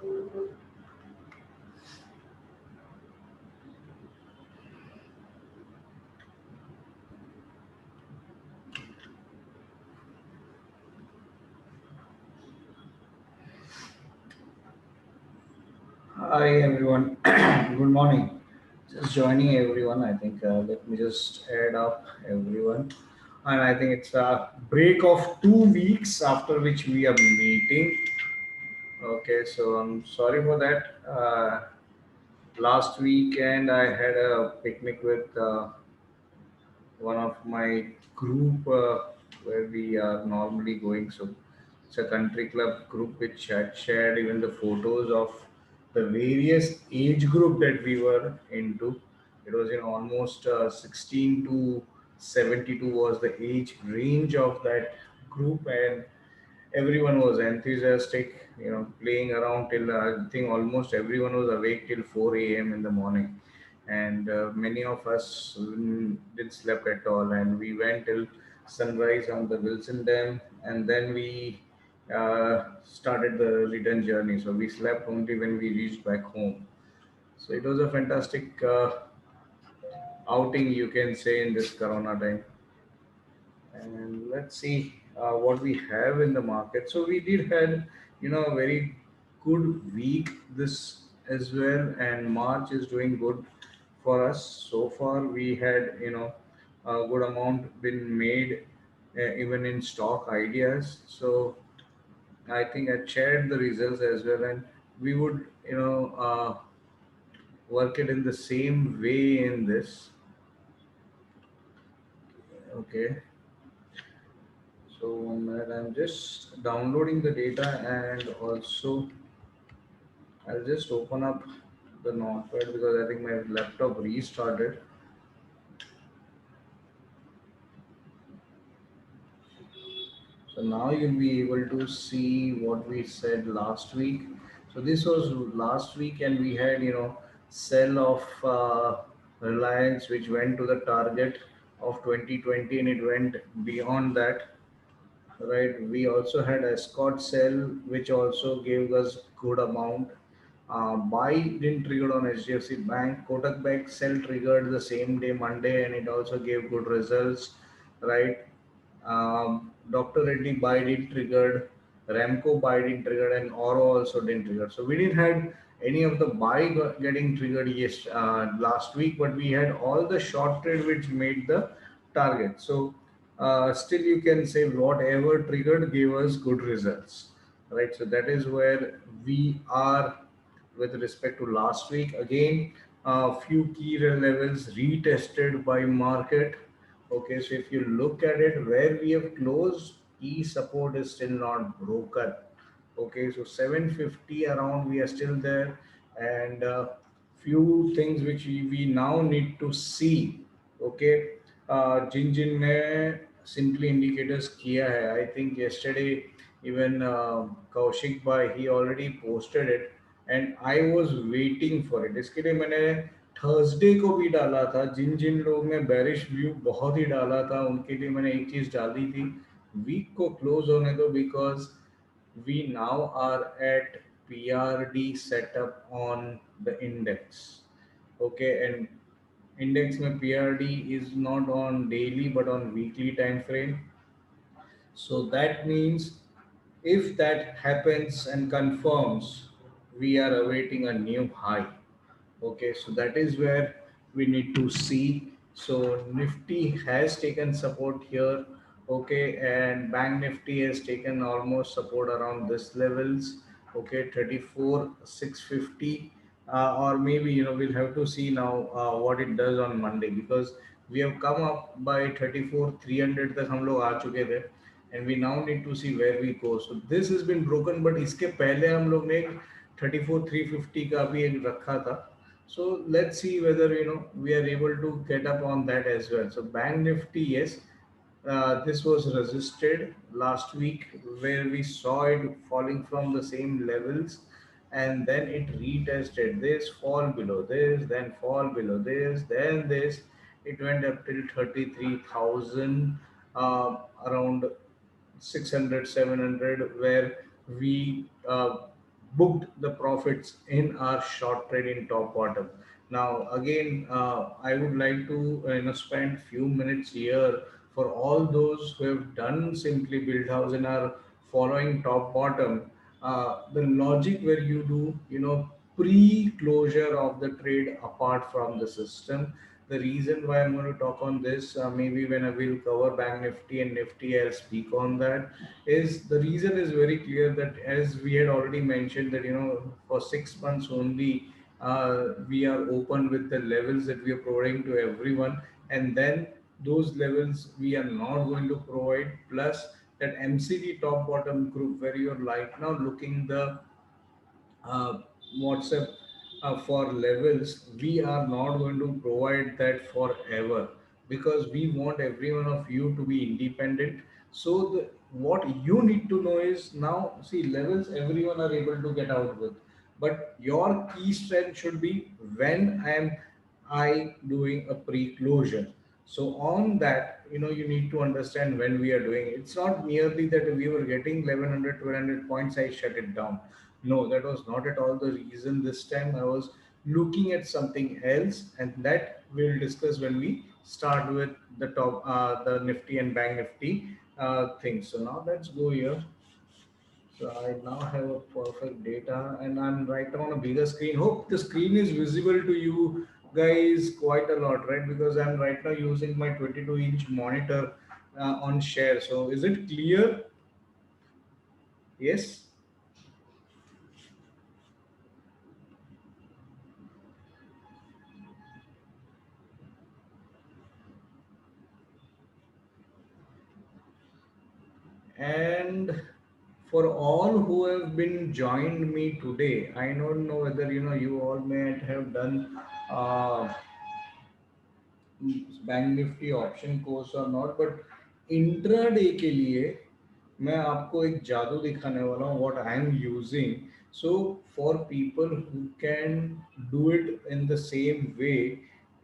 Hi everyone, good morning. Just joining everyone. I think let me just add up everyone. And I think it's a break of 2 weeks after which we are meeting. Okay, so I'm sorry for that. Last weekend I had a picnic with one of my group where we are normally going. So it's a country club group which had shared even the photos of the various age group that we were into. It was almost 16 to 72 was the age range of that group, and everyone was enthusiastic, playing around till I think almost everyone was awake till 4 a.m. in the morning, and many of us didn't sleep at all, and we went till sunrise on the Wilson Dam, and then we started the return journey. So we slept only when we reached back home. So it was a fantastic outing, you can say, in this Corona time. And let's see what we have in the market. So we did had a very good week this as well, and March is doing good for us so far. We had a good amount been made even in stock ideas. So I think I shared the results as well, and we would work it in the same way in this. Okay. So one minute, I'm just downloading the data, and also I'll just open up the notepad because I think my laptop restarted. So now you'll be able to see what we said last week. So this was last week, and we had sell of Reliance, which went to the target of 2020, and it went beyond that. Right. We also had escort sell, which also gave us good amount. Buy didn't trigger on HDFC Bank. Kotak Bank sell triggered the same day, Monday, and it also gave good results. Right. Dr. Reddy buy did triggered. Ramco buy did triggered, and Oro also didn't trigger. So we didn't had any of the buy getting triggered last week, but we had all the short trade which made the target. So still you can say whatever triggered gave us good results, right? So that is where we are with respect to last week. Again, a few key levels retested by market. Okay, so if you look at it where we have closed, key support is still not broken. Okay, so 750 around we are still there, and few things which we now need to see. Okay, जिन जिन ने simply indicators किया है, I think yesterday even Kaushik bhai he already posted it, and I was waiting for it. इसके लिए मैंने Thursday को भी डाला था, जिन जिन लोग ने बेरिश व्यू बहुत ही डाला था उनके लिए मैंने एक चीज डाली थी, वीक को क्लोज होने दो, because we now are at PRD setup on the index. Okay, and index में PRD is not on daily but on weekly time frame. So that means if that happens and confirms, we are awaiting a new high. Okay, so that is where we need to see. So Nifty has taken support here. Okay, and Bank Nifty has taken almost support around this levels. Okay, 34,650. Or maybe we'll have to see now what it does on Monday, because we have come up by 34,300 तक हम लोग आ चुके थे, and we now need to see where we go. So this has been broken, but इसके पहले हम लोग ने 34,350 का भी एक रखा था. So let's see whether we are able to get up on that as well. So Bank Nifty, yes, this was resisted last week where we saw it falling from the same levels, and then it retested this, fall below this, then fall below this, then this. It went up till 33,000, around 600, 700, where we booked the profits in our short trade in top bottom. Now again, I would like to spend few minutes here for all those who have done simply build house and are following top bottom. The logic where you do pre closure of the trade apart from the system. The reason why I'm going to talk on this, maybe when I will cover Bank Nifty and Nifty, I'll speak on that. Is the reason is very clear that as we had already mentioned that for 6 months only, we are open with the levels that we are providing to everyone, and then those levels we are not going to provide. Plus that MCD top bottom group where you're right now looking the uh, WhatsApp for levels, we are not going to provide that forever because we want every one of you to be independent. So what you need to know is now, see, levels everyone are able to get out with, but your key strength should be when I doing a pre-closure. So on that, you need to understand when we are doing it. It's not merely that we were getting 1100, 1200 points, I shut it down. No, that was not at all the reason. This time I was looking at something else, and that we'll discuss when we start with the Nifty and Bank Nifty thing. So now let's go here. So I now have a perfect data, and I'm right now on a bigger screen. Hope the screen is visible to you guys quite a lot, right? Because I'm right now using my 22-inch monitor on share. So is it clear? Yes. And for all who have been joined me today, I don't know whether you all may have done uh, bank Nifty option course और not, but intraday के लिए मैं आपको एक जादू दिखाने वाला हूँ what I am using. So for people who can do it in the same way,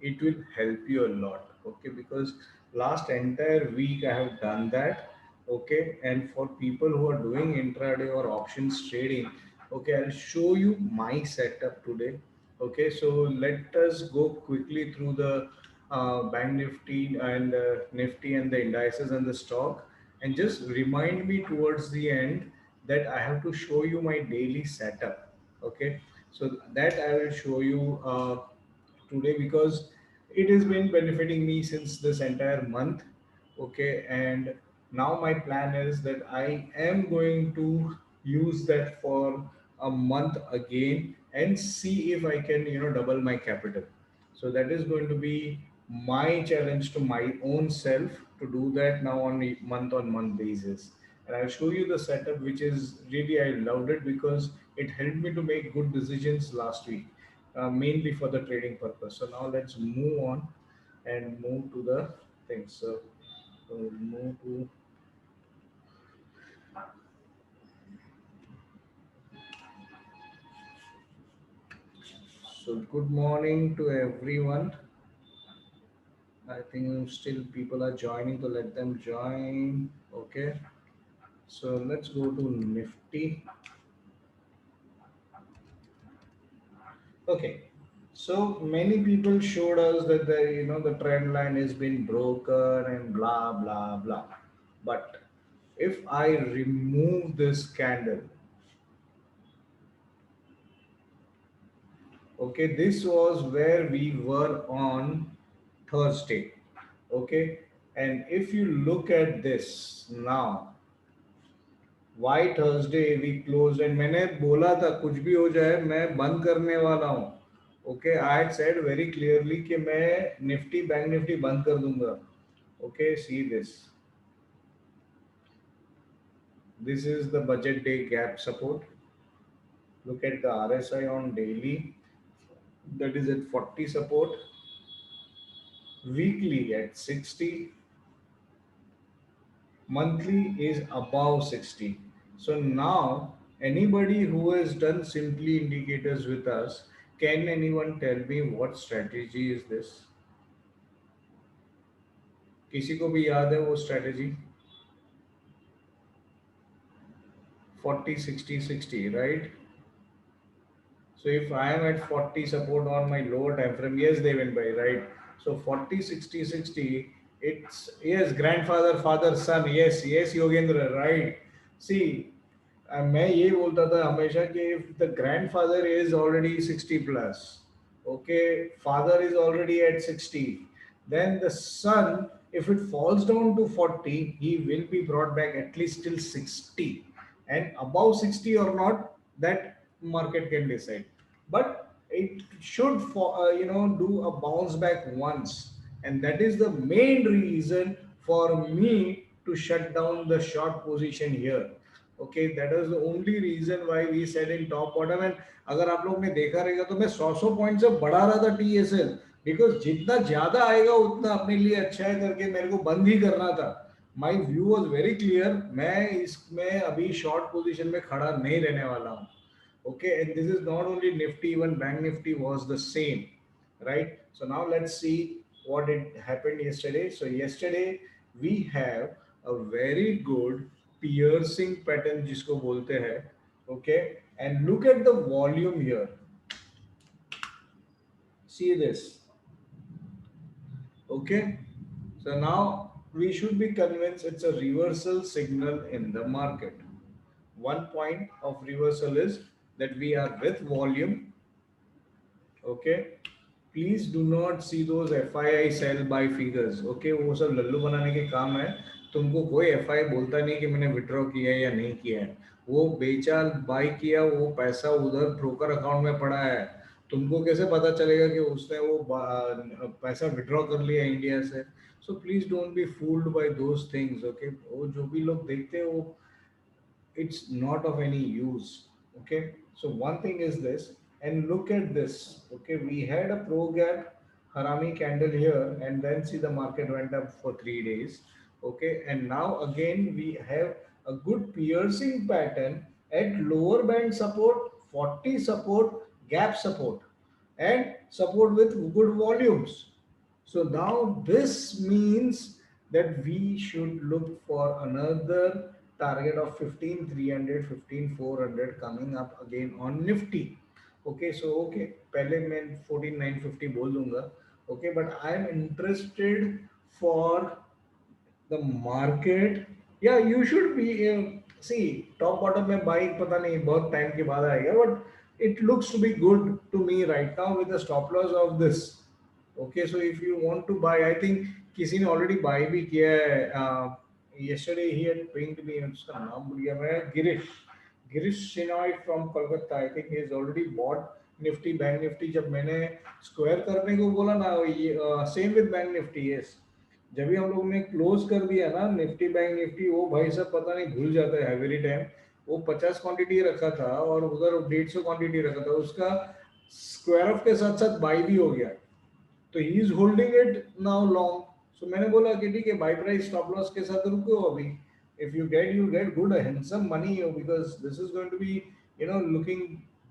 it will help you a lot, okay? Because last entire week I have done that, okay? And for people who are doing intraday or options trading, okay, I'll show you my setup today. Okay, so let us go quickly through the Bank Nifty and Nifty and the indices and the stock, and just remind me towards the end that I have to show you my daily setup. Okay, so that I will show you today because it has been benefiting me since this entire month. Okay, and now my plan is that I am going to use that for a month again and see if I can double my capital. So that is going to be my challenge to my own self to do that now on a month basis. And I'll show you the setup, which is really, I loved it because it helped me to make good decisions last week, mainly for the trading purpose. So now let's move on and move to the things. So move to, so good morning to everyone. I think still people are joining, so let them join. Okay. So let's go to Nifty. Okay. So many people showed us that the trend line has been broken and blah blah blah. But if I remove this candle, okay, this was where we were on Thursday. Okay, and if you look at this now, why Thursday we closed, and मैंने बोला था कुछ भी हो जाए मैं बंद करने वाला हूँ. Okay, I had said very clearly कि मैं निफ्टी बैंक निफ्टी बंद कर दूंगा. Okay, see this is the budget day gap support. Look at the RSI on daily, that is at 40 support, weekly at 60, monthly is above 60. So now anybody who has done simply indicators with us, can anyone tell me what strategy is this? किसी को भी याद है वो strategy? 40 60 60, right? So if I am at 40 support on my lower time frame, yes, they went by, right? So 40, 60, 60. It's yes, grandfather, father, son. Yes, yes, Yogendra, right? See, मैं ये बोलता था हमेशा कि if the grandfather is already 60 plus, okay, father is already at 60, then the son, if it falls down to 40, he will be brought back at least till 60, and above 60 or not, that market can decide. But it should do a bounce back once, and that is the main reason for me to shut down the short position here. Okay, that is the only reason why we said in top bottom. And अगर आप लोग ने देखा रहेगा तो मैं 100 point से बढ़ा रहा था TSL, बिकॉज जितना ज्यादा आएगा उतना अपने लिए अच्छा है करके मेरे को बंद ही करना था. My view was very clear, मैं इसमें अभी शॉर्ट पोजीशन में खड़ा नहीं रहने वाला हूँ. Okay, and this is not only Nifty, even Bank Nifty was the same, right? So now let's see what it happened yesterday. So yesterday we have a very good piercing pattern जिसको बोलते हैं. Okay, and look at the volume here. See this. Okay, so now we should be convinced it's a reversal signal in the market. One point of reversal is that we are with volume. Okay, please do not see those FII sell by figures. Okay, वो सब लल्लू बनाने के काम है. तुमको कोई FI बोलता नहीं कि मैंने विड्रॉ किया है या नहीं किया है. वो बेचा बाई किया, वो पैसा उधर ब्रोकर अकाउंट में पड़ा है. तुमको कैसे पता चलेगा कि उसने वो पैसा विड्रॉ कर लिया इंडिया से. So please don't be fooled bye those things. Okay, वो जो भी लोग देखते हैं वो, it's not of any use. Okay, so one thing is this, and look at this. Okay, we had a pro gap harami candle here, and then see the market went up for 3 days. Okay, and now again we have a good piercing pattern at lower band support, 40 support, gap support, and support with good volumes. So now this means that we should look for another target of 15,300, 15,400 coming up again on Nifty. Okay, so okay, पहले मैं 14,950 बोल दूंगा. Okay, but I am interested for the market. Yeah, you should be see top bottom में buy पता नहीं बहुत time के बाद आएगा, but it looks to be good to me right now with the stop loss of this. Okay, so if you want to buy, I think किसी ने already buy भी किया है. Yesterday he had pinged me, उसका नाम भूल गया मैं. Girish Shenoy from Kolkata. I think he is already bought Nifty bank Nifty. जब मैंने स्क्वायर करने को बोला ना, ये same with bank Nifty. Yes, जब भी हम लोग ने क्लोज कर दिया ना निफ्टी बैंक निफ्टी, वो भाई सब पता नहीं भूल जाता है एवरी टाइम. वो 50 क्वांटिटी रखा था और उधर 150 क्वांटिटी रखा था, उसका स्क्वायर ऑफ के साथ साथ बाई भी हो गया. तो he is holding it now long. So मैंने बोला कि ठीक है, बाई प्राइस स्टॉप लॉस के साथ रुको अभी. If you get good handsome money, because this is going to be looking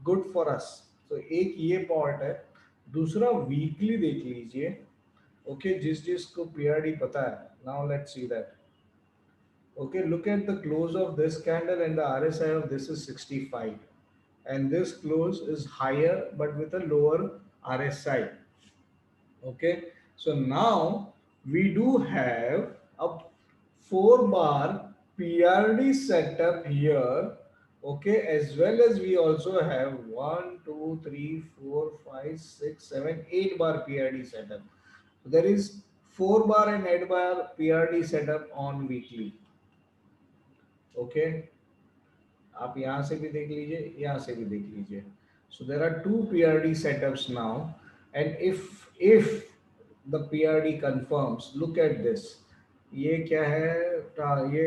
good for us. तो एक ये पार्ट है. दूसरा वीकली देख लीजिए. ओके, जिस जिसको पीआरडी पता है, now let's see that. Okay, look at the close of this candle, and the RSI of this is 65, and this close is higher but with a lower RSI. Okay, so now we do have a 4 bar PRD setup here. Okay, as well as we also have 1 2 3 4 5 6 7 8 bar PRD setup. So there is 4 bar and 8 bar PRD setup on weekly. Okay, आप यहाँ से भी देख लीजिए, यहाँ से भी देख लीजिए. So there are two PRD setups now, and if the PRD confirms, look at this. ये क्या है, ये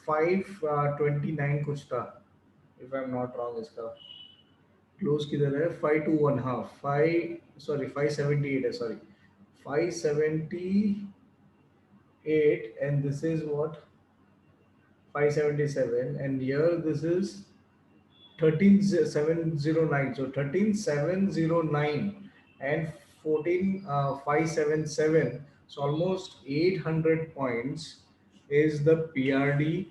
529 कुछ था, if I'm not wrong. इसका क्लोज किधर है? 521, हाँ 5 सॉरी 578 है, sorry 578, and this is what, 577, and here this is 13709. So 13709 and 14577. So almost 800 points is the PRD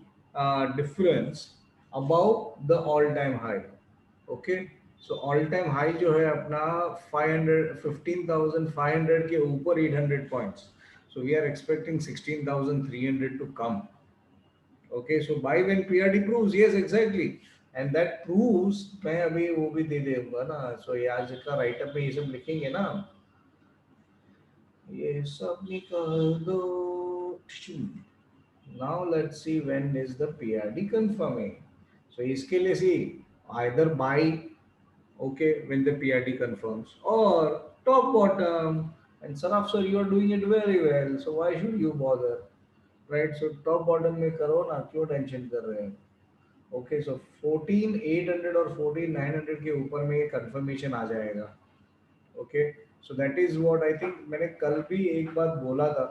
difference above the all-time high. Okay. So all time high जो है अपना 500 15,500 के ऊपर 800 points. So we are expecting 16,300 to come. Okay, so buy when PRD proves, yes, exactly. And that proves, मैं अभी वो भी दे दूंगा ना. So ये आज का राइटअप में ये सब लिखेंगे ना, ये सब निकाल दो. Now let's see when is the PRD confirming. So इसके लिए सी either buy, okay, when the PRD confirms, or top bottom. And Saraf sir, you are doing it very well, so why should you bother, right? So top bottom में करो ना, क्यों tension कर रहे हैं? Okay, सो 14,800 और 14,900 के ऊपर में ये कंफर्मेशन आ जाएगा. Okay, so that is what I think. मैंने कल भी एक बात बोला था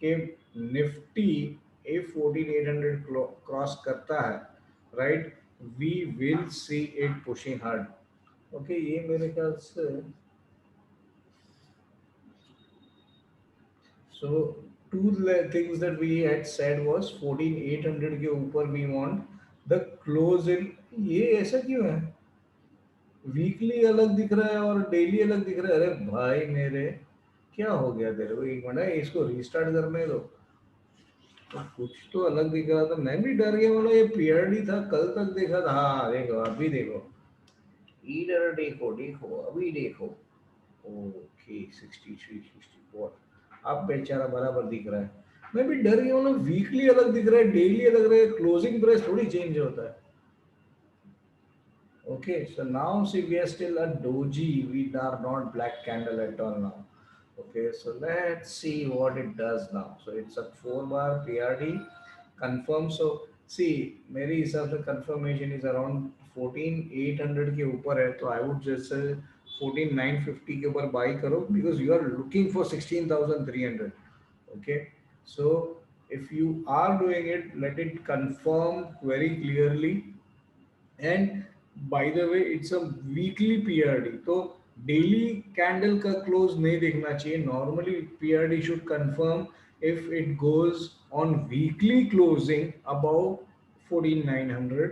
कि निफ्टी if 14,800 क्रॉस करता है, right, we will see it pushing hard. Okay, ये मेरे ख्याल से. सो two things that we had said was 14,800 के ऊपर we want the close in. ये ऐसा क्यों है? वीकली अलग दिख रहा है और डेली अलग दिख रहा है. अरे भाई मेरे, क्या हो गया तेरे को? एक मिनट है, इसको रीस्टार्ट करने दो. तो कुछ तो अलग दिख रहा था, मैं भी डर गया. बोला ये पीआरडी था, कल तक देखा था. हाँ देखो, अभी देखो, इधर देखो, देखो अभी देखो. ओके, 63 64. अब बेचारा बराबर दिख रहा है. मैं भी डर गया हूँ ना, वीकली अलग दिख रहा है, डेली अलग रहा है. क्लोजिंग प्राइस थोड़ी चेंज होता है. Okay, so now see we are still a doji. We are not black candle at all now. Okay, so let's see what it does now. So it's a 4 bar PRD confirm. So see, मेरे हिसाब से confirmation is around 14,800 के ऊपर है, तो I would just say 14,950 के ऊपर buy करो, because you are looking for 16,300. Okay, so if you are doing it, let it confirm very clearly. And by the way it's a weekly PRD, तो daily candle का close नहीं देखना चाहिए. Normally PRD should confirm if it goes on weekly closing above 14,900.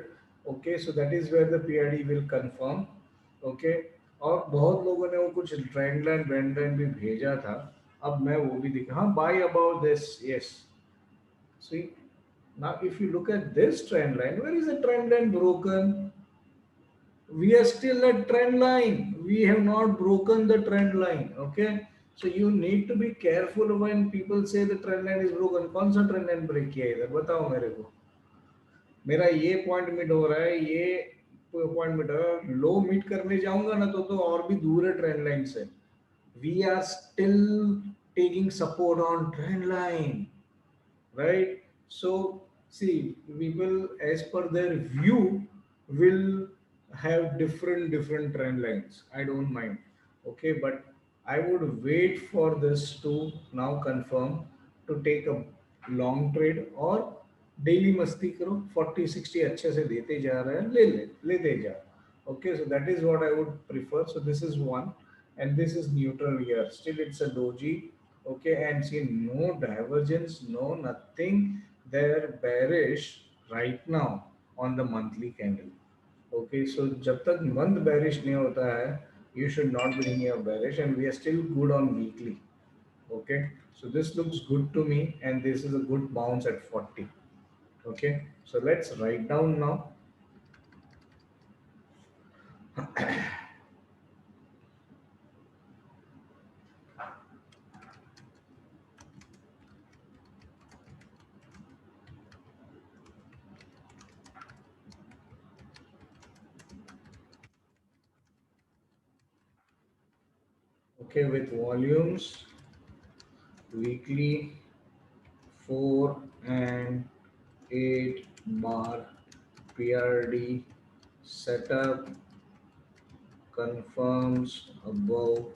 Okay, so that is where the PRD will confirm. Okay, और बहुत लोगों ने वो कुछ ट्रेंड लाइन ब्रेंड लाइन भी भेजा था. अब मैं वो भी दिखा. हाँ, by about this, yes. See, now if you look at this trend line, where is the trend line broken? We are still at trend line. We have not broken the trend line. Okay. So you need to be careful when people say the trend line is broken. कौन सा trend line break किया है इधर? बताओ मेरे को. मेरा ये पॉइंट मिट हो रहा है, ये पॉइंट मिट हो रहा है. लो मिट करने जाऊंगा ना तो और भी दूर है ट्रेंड लाइन से. We are still taking support on trend line, right? So see, people as per their view will have different trend lines. I don't mind. Okay, but I would wait for this to now confirm to take a long trade, or daily मस्ती करो. 40 60 अच्छे से देते जा रहे हैं, लेते जा. Okay, so that is what I would prefer. So this is one, and this is neutral here. Still, it's a doji. Okay, and see, no divergence, no nothing. They're bearish right now on the monthly candle. Okay, so जब तक month bearish नहीं होता है, you should not be thinking of bearish, and we are still good on weekly. Okay, so this looks good to me, and this is a good bounce at 40. Okay, so let's write down now. Okay, with volumes, weekly, 4 and 8 bar PRD setup confirms above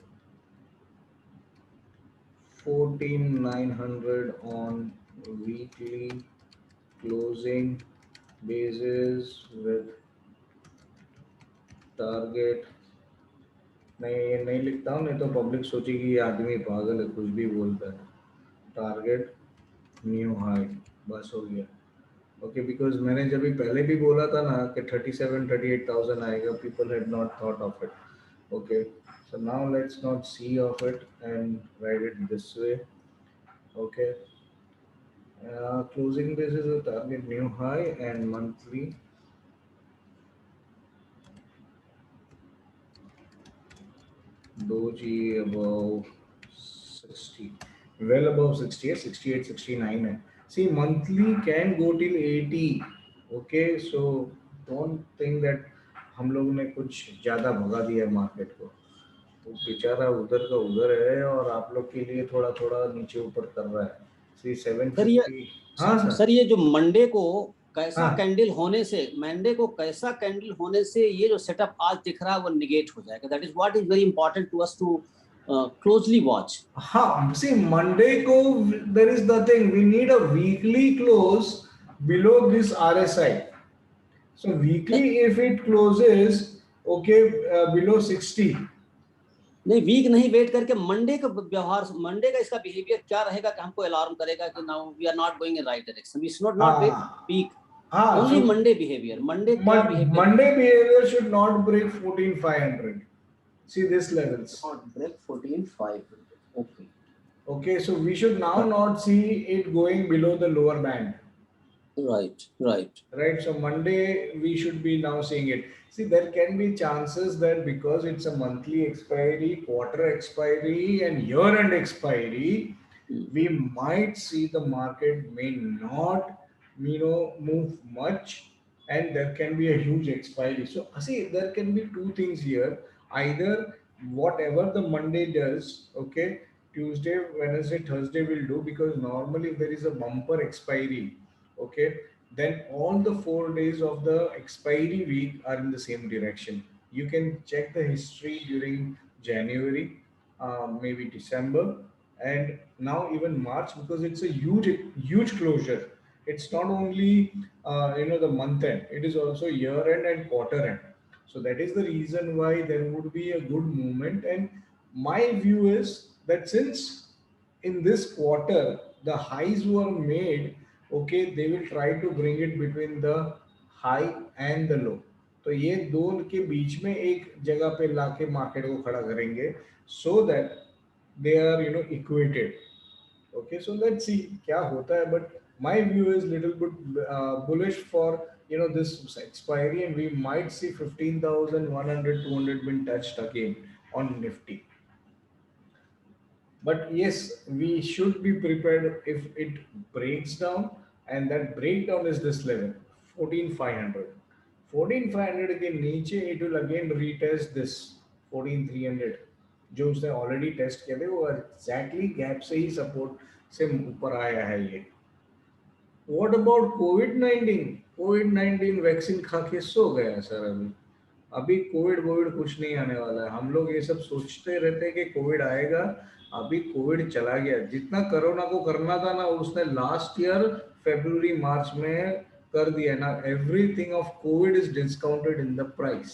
14,900 on weekly closing basis with target. नहीं, नहीं लिखता हूँ, नहीं तो public सोचेगी ये आदमी पागल है, कुछ भी बोलता है. टारगेट न्यू हाई, बस हो गया. ओके, बिकॉज मैंने जब भी पहले भी बोला था ना कि 37-38,000 आएगा, people had not thought of it. Okay, so now let's not see of it and write it this way. Okay, closing basis with target new high and monthly doji above 60, well above 60, 68, 69 है. See, monthly can go till 80. Okay, so don't think that हम लोग ने कुछ ज़्यादा भगा दिया market को. वो बेचारा उधर का उधर है और आप लोग के लिए थोड़ा थोड़ा नीचे ऊपर कर रहा है. सी सेवन सर ये फिफ्टी हाँ सर. सर ये जो मंडे को कैसा हाँ कैंडल होने से ये जो सेटअप आज दिख रहा है वो निगेट हो जाएगा. That is what is very important to us to closely watch. हाँ, सी मंडे को there is nothing, we need a weekly close below this RSI. So weekly, if it closes, okay, below 60. नहीं, week नहीं, wait करके Monday का व्यवहार, Monday का इसका behaviour क्या रहेगा कि हमको अलार्म करेगा कि now we are not going in right direction. We should not wait week, हाँ, only so Monday behavior. Monday क्या behavior? Monday behavior should not break 14,500. See this levels. Not break 14,500. Okay. Okay, so we should now not see it going below the lower band. Right. Right, so Monday we should be now seeing it. See, there can be chances that because it's a monthly expiry, quarter expiry, and year-end expiry, we might see the market may not, move much, and there can be a huge expiry. So, see, there can be two things here. Either whatever the Monday does, okay, Tuesday, Wednesday, Thursday will do, because normally there is a bumper expiry, okay, then all the 4 days of the expiry week are in the same direction. You can check the history during January, maybe December, and now even March, because it's a huge closure. It's not only the month end; it is also year end and quarter end. So that is the reason why there would be a good movement. And my view is that since in this quarter the highs were made, okay, they will try to bring it between the high and the low. तो ये दो के बीच में एक जगह पे लाके market को खड़ा करेंगे, so that they are equated. Okay, so let's see क्या होता है, but my view is little bit bullish for this expiry, and we might see 15,100 200 been touched again on Nifty. But yes, we should be prepared if it breaks down, and that breakdown is this level 14,500. 14,500 के नीचे it will again retest this 14,300 जो उसने already test किए थे, वो exactly gap से ही support से ऊपर आया है ये. What about Covid 19? Covid 19 vaccine खा के सो गया सर. अभी कोविड वोविड कुछ नहीं आने वाला है. हम लोग ये सब सोचते रहते हैं कि कोविड आएगा. अभी कोविड चला गया. जितना कोरोना को करना था ना, उसने लास्ट ईयर February मार्च में कर दिया ना. Everything of Covid is discounted in the price.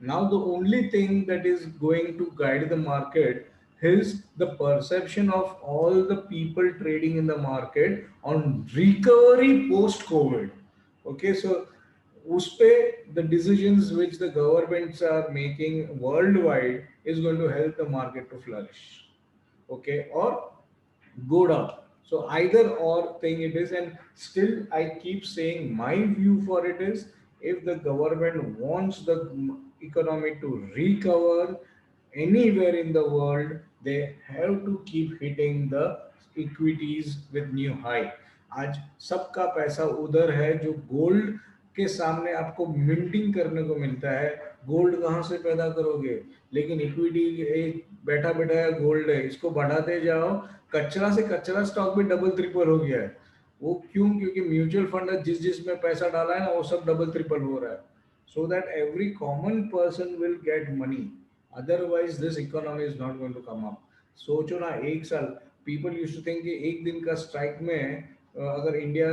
Now the only thing that is going to guide the market is the perception of all the people trading in the market on recovery post COVID. Okay, so uspe the decisions which the governments are making worldwide is going to help the market to flourish. Okay, or go down. So either or thing it is, and still I keep saying my view for it is, if the government wants the economy to recover anywhere in the world, they have to keep hitting the equities with new high. आज सबका पैसा उधर है जो gold के सामने आपको minting करने को मिलता है. गोल्ड कहाँ से पैदा करोगे? लेकिन इक्विटी एक बैठा बैठा गोल्ड है, इसको बढ़ाते जाओ. कचरा से कचरा स्टॉक भी डबल ट्रिपल हो गया है. वो क्यों? क्योंकि म्यूचुअल फंड जिस जिसमें पैसा डाला है ना, वो सब डबल ट्रिपल हो रहा है. So that every common person will get money. Otherwise this economy is not going to come up. सोचो ना, एक साल पीपल यूज्ड टू थिंक कि एक दिन का स्ट्राइक में अगर इंडिया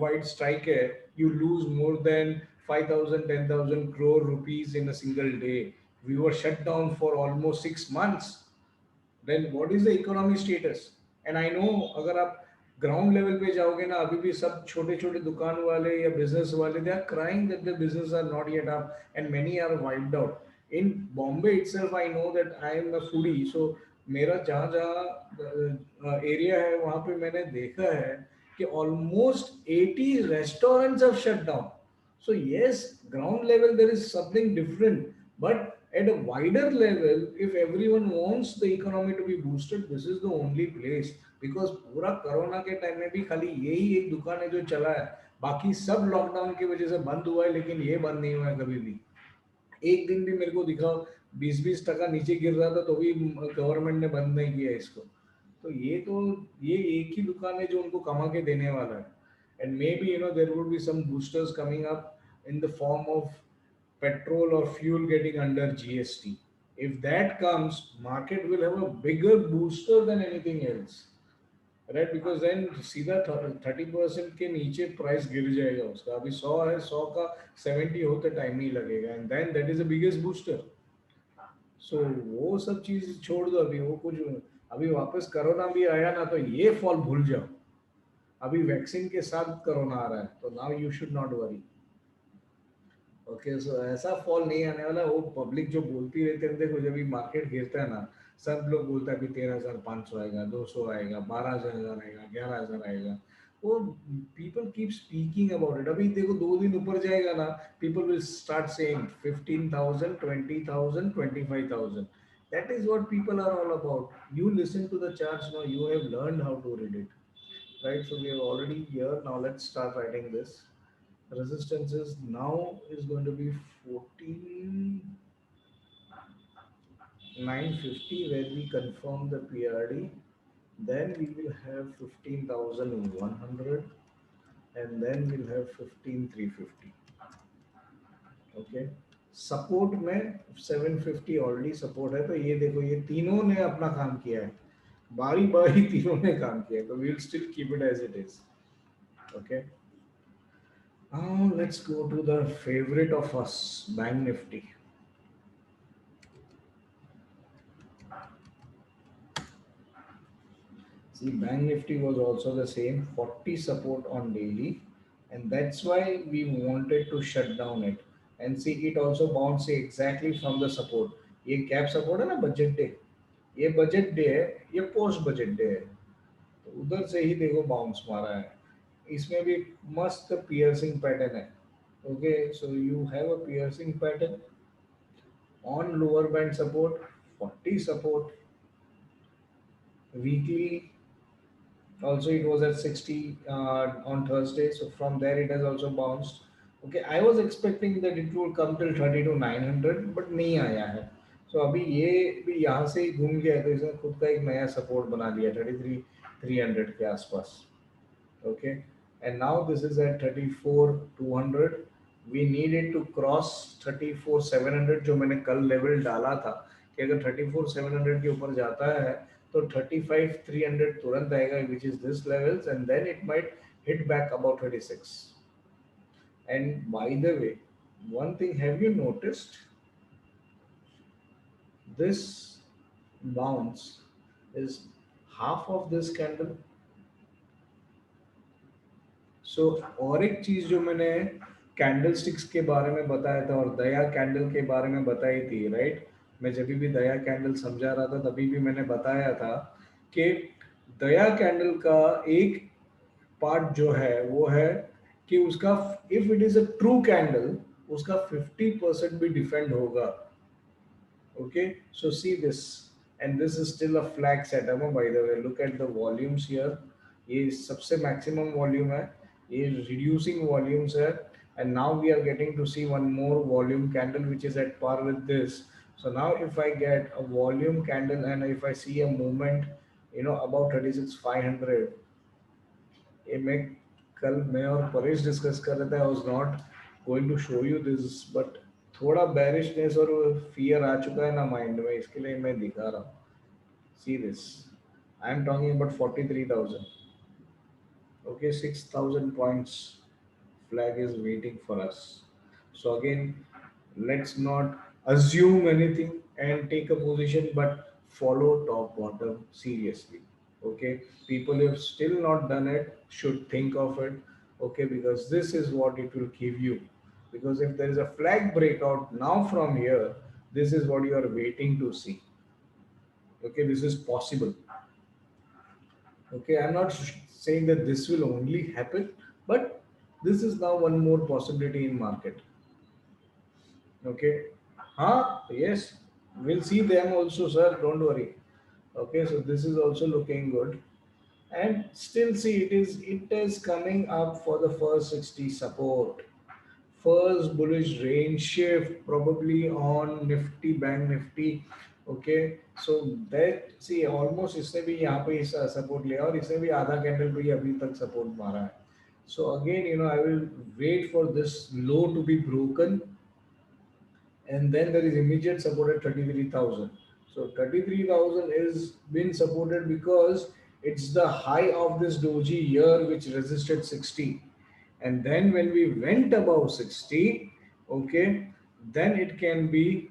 वाइड स्ट्राइक है, you lose more than 5,000, 10,000 crore rupees in a single day. We were shut down for almost 6 months. Then what is the economy status? And I know अगर आप ground level पे जाओगे ना, अभी भी सब छोटे छोटे दुकान वाले या बिजनेस वाले, they are crying that the business are not yet up and many are wiped out in Bombay itself. I know that I am a foodie, so मेरा जहाँ जहाँ एरिया है वहाँ पे मैंने देखा है कि almost 80 restaurants have shut down. So yes, ground level there is something different, but at a wider level, if everyone wants the economy to be boosted, this is the only place. Because पूरा corona के time में भी खाली यही एक दुकान है जो चला है, बाकी सब लॉकडाउन की वजह से बंद हुआ है, लेकिन ये बंद नहीं हुआ है कभी भी. एक दिन भी मेरे को दिखाओ 20-20% नीचे गिर रहा था तो भी गवर्नमेंट ने बंद नहीं किया इसको. तो ये एक ही दुकान है जो उनको कमा के देने वाला है. And maybe there would be some boosters coming up in the form of petrol or fuel getting under GST. If that comes, market will have a bigger booster than anything else. Right, because then सीधा 30% के नीचे price गिर जाएगा उसका. अभी 100 है, 100 का 70 होते टाइम नहीं लगेगा, and then that is the biggest booster. So वो सब चीज छोड़ दो अभी, वो कुछ अभी वापस कोरोना भी आया ना तो ये फॉल भूल जाओ. अभी वैक्सीन के साथ कोरोना आ रहा है, तो now you should not worry. Okay, so ऐसा फॉल नहीं आने वाला. वो पब्लिक जो बोलती रहती है, देखो जब भी मार्केट गिरता है ना, सब लोग बोलता है कि 13,500 आएगा, 200 आएगा, 12,000 आएगा, 11,000 आएगा. वो people keep speaking about it. अभी देखो 2 दिन ऊपर जाएगा ना, people will start saying 15,000, 20,000, 25,000. That is what people are all about. You listen to the charts now. You have learned how to read it, right? So we are already here. Now let's start writing this. Resistances now is going to be 14,950 where we confirm the PRD. Then we will have 15,100 and then we'll have 15,350. Okay. Support में 750 already support है. तो ये देखो ये तीनों ने अपना काम किया है, बारी बारी तीनों ने काम किया है. तो we will still keep it as it is. Okay, now let's go to the favorite of us, Bank Nifty. See, Bank Nifty was also the same, 40 support on daily, and that's why we wanted to shut down it. And see, it also bounced exactly from the support. ये cap support है ना, budget day, ये budget day है, ये post budget day है, तो उधर से ही देखो बाउंस मारा है. इसमें भी मस्त पियर्सिंग पैटर्न है. Okay, so you have a piercing pattern on lower band support, 40 support weekly. Also it was at 60 on Thursday, so from there it has also bounced. Okay, I was expecting that it will come till 30 to 900 but नहीं आया है. So अभी ये भी यहाँ से ही घूम गया, तो इसने खुद का एक नया सपोर्ट बना लिया 33,300 के आसपास. Okay, and now this is at 34,200. We needed to cross 34,700 जो मैंने कल लेवल डाला था कि अगर 34,700 के ऊपर जाता है तो 35,300 तुरंत आएगा, which is this levels, and then it might hit back about 36. And by the way, one thing, have you noticed this bounce is half of this candle? सो और एक चीज जो मैंने कैंडल स्टिक्स के बारे में बताया था और दया कैंडल के बारे में बताई थी, राइट. मैं जब भी दया कैंडल समझा रहा था तभी भी मैंने बताया था कि दया कैंडल का एक पार्ट जो है वो है कि उसका, if it is a true candle, उसका 50% भी डिफेंड होगा. Okay, so see this, and this is still a flag setup. By the way, look at the volumes here. ये सबसे maximum volume है, ये reducing volumes है, and now we are getting to see one more volume candle which is at par with this. So now if I get a volume candle and if I see a movement, about 36,500, ये मैं कल मैं और Paresh discuss कर रहे थे. I was not going to show you this, but थोड़ा bearishness और फियर आ चुका है ना माइंड में, इसके लिए मैं दिखा रहा हूँ. See this, I am talking about 43,000. Okay, 6,000 points flag is waiting for us. So again, let's not assume anything and take a position, but follow top bottom seriously. Okay, people who have still not done it should think of it. Okay, because this is what it will give you. Because if there is a flag breakout now from here, this is what you are waiting to see. Okay, this is possible. Okay, I'm not saying that this will only happen, but this is now one more possibility in market. Okay, yes, we'll see them also, sir. Don't worry. Okay, so this is also looking good, and still see it is coming up for the first 60 support. First bullish range shift probably on Nifty, Bank Nifty. Okay, so that see almost इसने भी यहाँ पे support लिया और इसने भी आधा candle पे ही अभी तक सपोर्ट मारा है. So again, I will wait for this low to be broken, and then there is immediate support at 33,000. So 33,000 is been supported because it's the high of this doji year which resisted 60, and then when we went above 60, okay, then it can be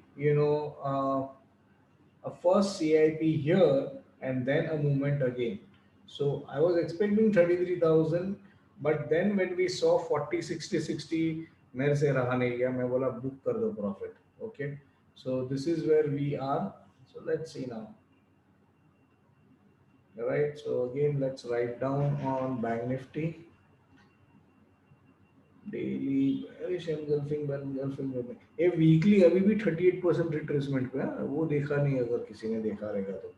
a first CIP here and then a movement again. So I was expecting 33,000, but then when we saw 40, 60, 60, मेरे से रहा नहीं गया, मैं बोला book कर दो profit. Okay, so this is where we are. So let's see now. All right, so again let's write down on Bank Nifty. Daily गल्फिंग में ये वीकली अभी भी 38% रिट्रेसमेंट पे है, वो देखा नहीं अगर किसी ने देखा रहेगा तो.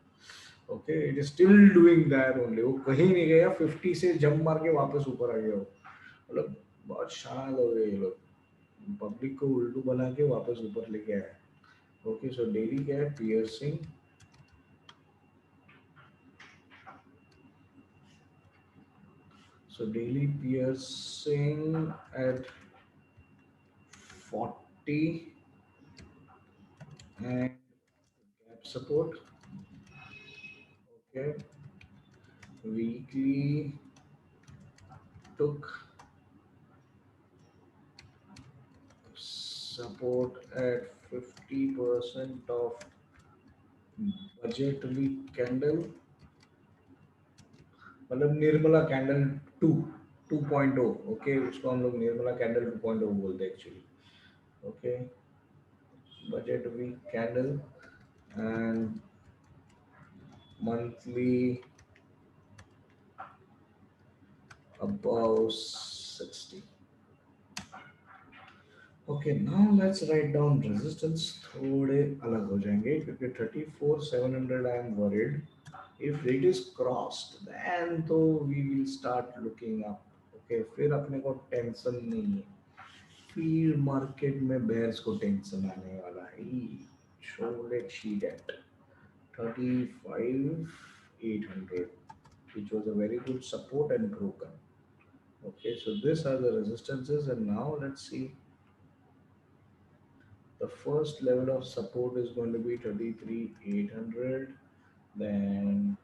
Okay, it is still doing that only, वो कहीं नहीं गया, 50 से जंप मार के वापस ऊपर आ गया वो. मतलब बहुत शान लोग हैं ये लोग, पब्लिक को उल्लू बना के वापस ऊपर लेके आए. ओके, सो डेली क्या है, piercing. So daily piercing at 40 and gap support. Okay, weekly took support at 50% of budget week candle. मतलब निर्मला कैंडल 2.0. ओके, उसको हम लोग निर्मला कैंडल 2.0 बोलते हैं actually. Okay, budget week candle and monthly above 60. Okay, now let's write down resistance. थोड़े अलग हो जाएंगे क्योंकि 34,700 I am worried. If it is crossed, then तो we will start looking up. Okay, फिर अपने को टेंशन नहीं है. फिर मार्केट में बेयर्स को टेंशन आने वाला है. So let's see that 35,800, which was a very good support and broken. Okay, so these are the resistances, and now let's see. The first level of support is going to be 33,800, then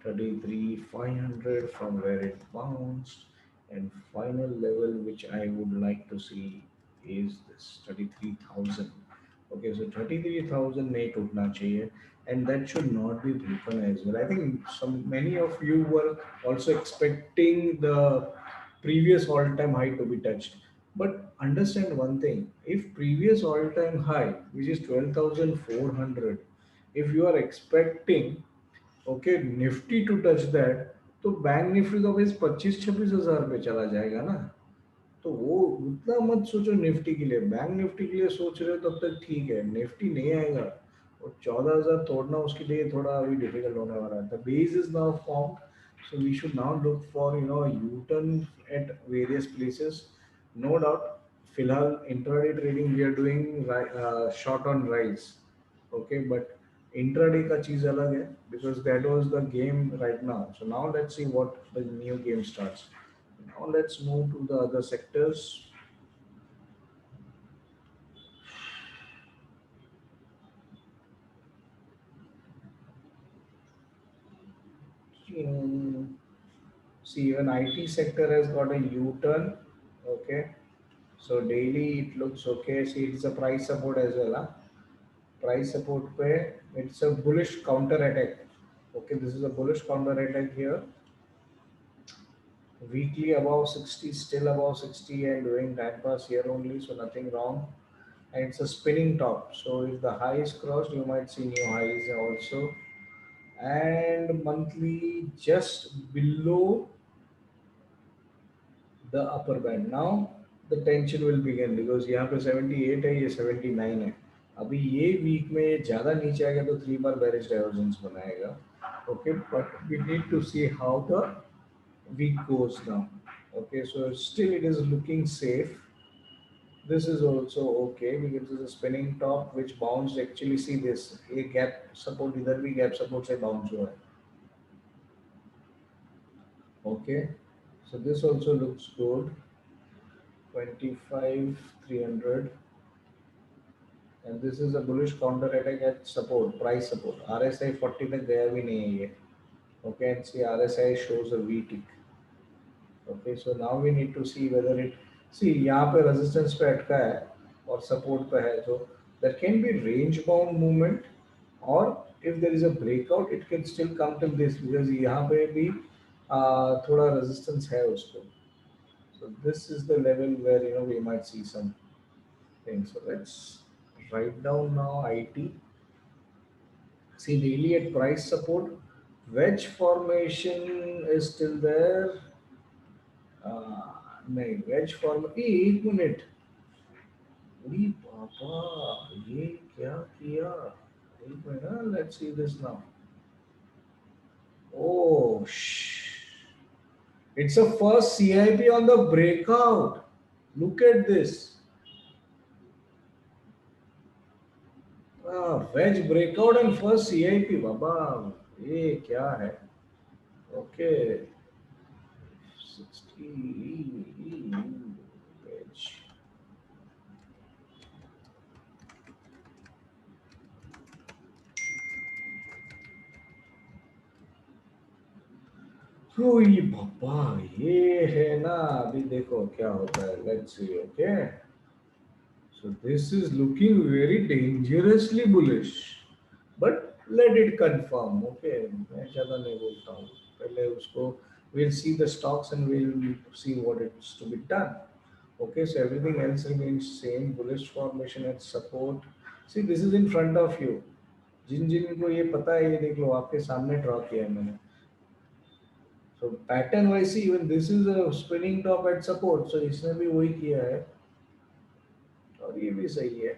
33,500 from where it bounced, and final level which I would like to see is this 33,000. Okay, so 33,000 नहीं टूटना चाहिए, and that should not be broken as well. I think many of you were also expecting the previous all-time high to be touched. But understand one thing, if previous all-time high, which is 12,400, if you are expecting, okay, Nifty to touch that, तो bank Nifty तो बस 25-26 हजार पे चला जाएगा ना. तो वो उतना मत सोचो निफ्टी के लिए. बैंक निफ्टी के लिए सोच रहे हो तब तक ठीक है, निफ्टी नहीं आएगा. और 14,000 तोड़ना उसके लिए थोड़ा अभी डिफिकल्ट होने वाला है. The base is now form, so we should now look for U-turn at various places. No doubt, फिलहाल intraday trading we are doing short on rise. Okay, but intraday का चीज अलग है because that was the game right now. So now let's see what the new game starts. Now let's move to the other sectors. See, even IT sector has got a U-turn. Okay, so daily it looks okay. See, it's a price support as well. Price support पे it's a bullish counter attack. Okay, this is a bullish counter attack here. Weekly above 60, still above 60 and doing time pass here only, so nothing wrong. And it's a spinning top. So if the high is crossed, you might see new highs also. And monthly just below the upper band. Now the tension will begin because यहाँ पे 78 है, ये 79 है. अभी ये week में ये ज़्यादा नीचे आएगा तो 3 बार बेरिश डाइवर्जेंस बनाएगा. Okay, but we need to see how the week goes now. Okay, so still it is looking safe. This is also okay because it's a spinning top which bounced. Actually, see this, ये gap support, इधर भी gap support से bounce हुआ है. Okay, so this also looks good. 25 300, and this is a bullish counter attack at support, price support. RSI 40 तक गया भी नहीं है ये. Okay, and see RSI shows a V tick. Okay, so now we need to see whether it, see यहाँ पे resistance पे अटका है और support पे है, so there can be range bound movement, or if there is a breakout it can still come till this because यहाँ पे भी थोड़ा resistance है उसको. So this is the level where we might see some things. So let's write down now IT. See daily at price support, wedge formation is still there. नहीं wedge formation, एक minute, अरे बाबा ये क्या किया, एक minute, let's see this now. Oh it's a first CIP on the breakout. Look at this. Wedge breakout and first CIP. बाबा ये क्या है. Okay 60 wedge. ये बाबा ये है ना, अभी देखो क्या होता है. Let's see. Okay, so this is looking very dangerously bullish, but let it confirm. Okay, मैं ज़्यादा नहीं बोलता हूँ, पहले उसको we'll see the stocks and we'll see what it's to be done. Okay, so everything else remains same. Bullish formation at support. See, this is in front of you. जिन जिन को ये पता है ये देख लो, आपके सामने ड्रॉ किया है मैंने. So pattern wise, see, even this is a spinning top at support. So इसने भी वही किया है और ये भी सही है.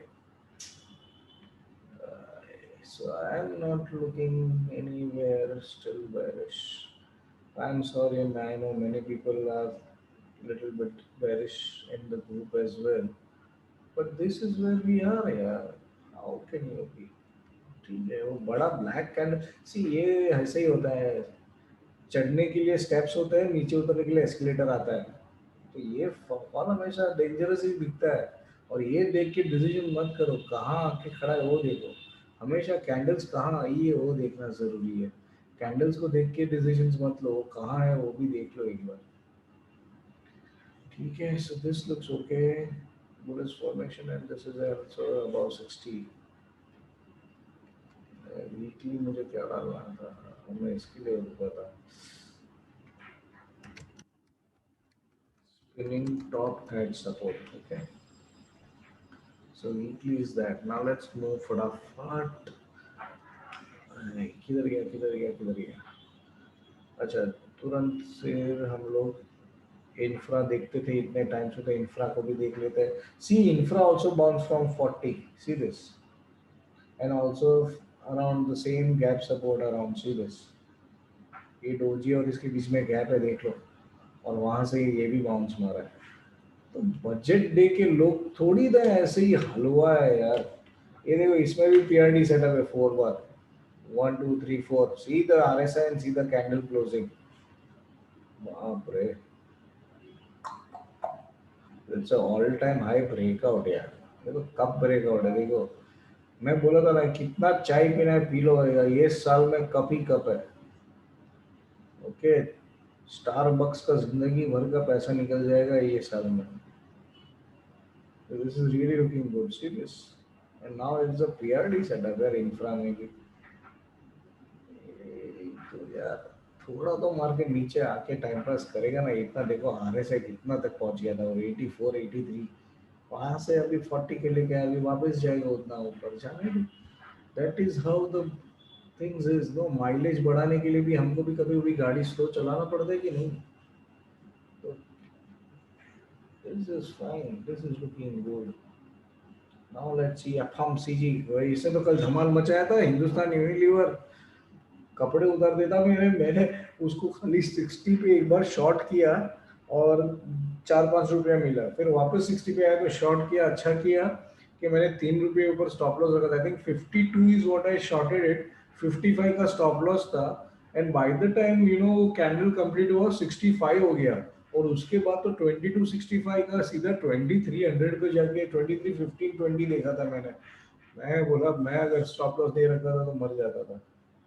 So I am not looking anywhere still bearish. I'm sorry, and I know many people are little bit bearish in the group as well. But this is where we are, यार. How can you be? ठीक है, वो बड़ा black candle. सी ये ऐसे ही होता है, चढ़ने के लिए स्टेप्स होते हैं, नीचे उतरने के लिए एस्केलेटर आता है. तो ये फॉल हमेशा डेंजरस ही दिखता है. और ये देख के डिसीजन मत करो कहाँ आके खड़ा है वो देखो. हमेशा कैंडल्स कहाँ आई है वो देखना जरूरी है. कैंडल्स को देख के डिसीजंस मत लो, वो कहाँ है वो भी देख लो एक बार. ठीक है, so this looks okay. bullish formation and this is also about 60. Weekly मुझे क्या डालना था, मैं इसके लिए रुका था. Spinning top head support. Okay, so weekly is that. Now let's move फटाफट. किधर गया किधर गया किधर गया. अच्छा, तुरंत से हम लोग इंफ्रा देखते थे इतने टाइम से, तो इंफ्रा को भी देख लेते हैं. See infra also bounce from 40. See this, and also around the same gap support around. See this, ये डोजी और इसके बीच में गैप है देख लो, और वहां से ये भी बाउंस मारा है. तो बजट डे के लोग थोड़ी ना ऐसे ही हलवा है यार. ये देखो इसमें भी PRD सेटअप है 4 बार. 1 2 3 4. See the RSI and see the candle closing. बाप रे, it's all time high breakout यार. देखो कब ब्रेकआउट है, देखो मैं बोला था ना कितना चाय पीना है पी लो, ये साल में कप ही कप है. ओके, स्टारबक्स का जिंदगी भर का पैसा निकल जाएगा ये साल में. This is really looking good. C this, and now it's a PRD setup यार. इंफ्रा में भी यार थोड़ा तो मार्केट नीचे आके टाइम पास करेगा ना, इतना देखो RSI कितना तक पहुंच गया था, और 84 83, वहां से अभी 40 के लेके अभी वापस जाएगा उतना ऊपर जाने दो। That is how the things is no. Mileage बढ़ाने के लिए भी हमको भी कभी कभी गाड़ी स्लो चलाना पड़ता है कि नहीं? तो this is fine, this is looking good. Now let's see FMCG, इसने तो कल धमाल मचाया था, हिंदुस्तान यूनिलीवर कपड़े उतार देता। मैंने उसको खाली 60 पे एक बार शॉर्ट किया और 4-5 रुपया मिला, फिर वापस 60 पे आया तो शॉर्ट किया, अच्छा किया कि मैंने 3 रुपये ऊपर स्टॉप लॉस रखा था। I think 52 is what I shorted it, 55 का स्टॉप लॉस था। And by the time candle complete हुआ 65 हो गया, और उसके बाद तो 2265 का सीधा 2300 पे जाके 2315 20 देखा था मैंने। मैं बोला मैं अगर स्टॉप लॉस दे रखा था तो मर जाता था।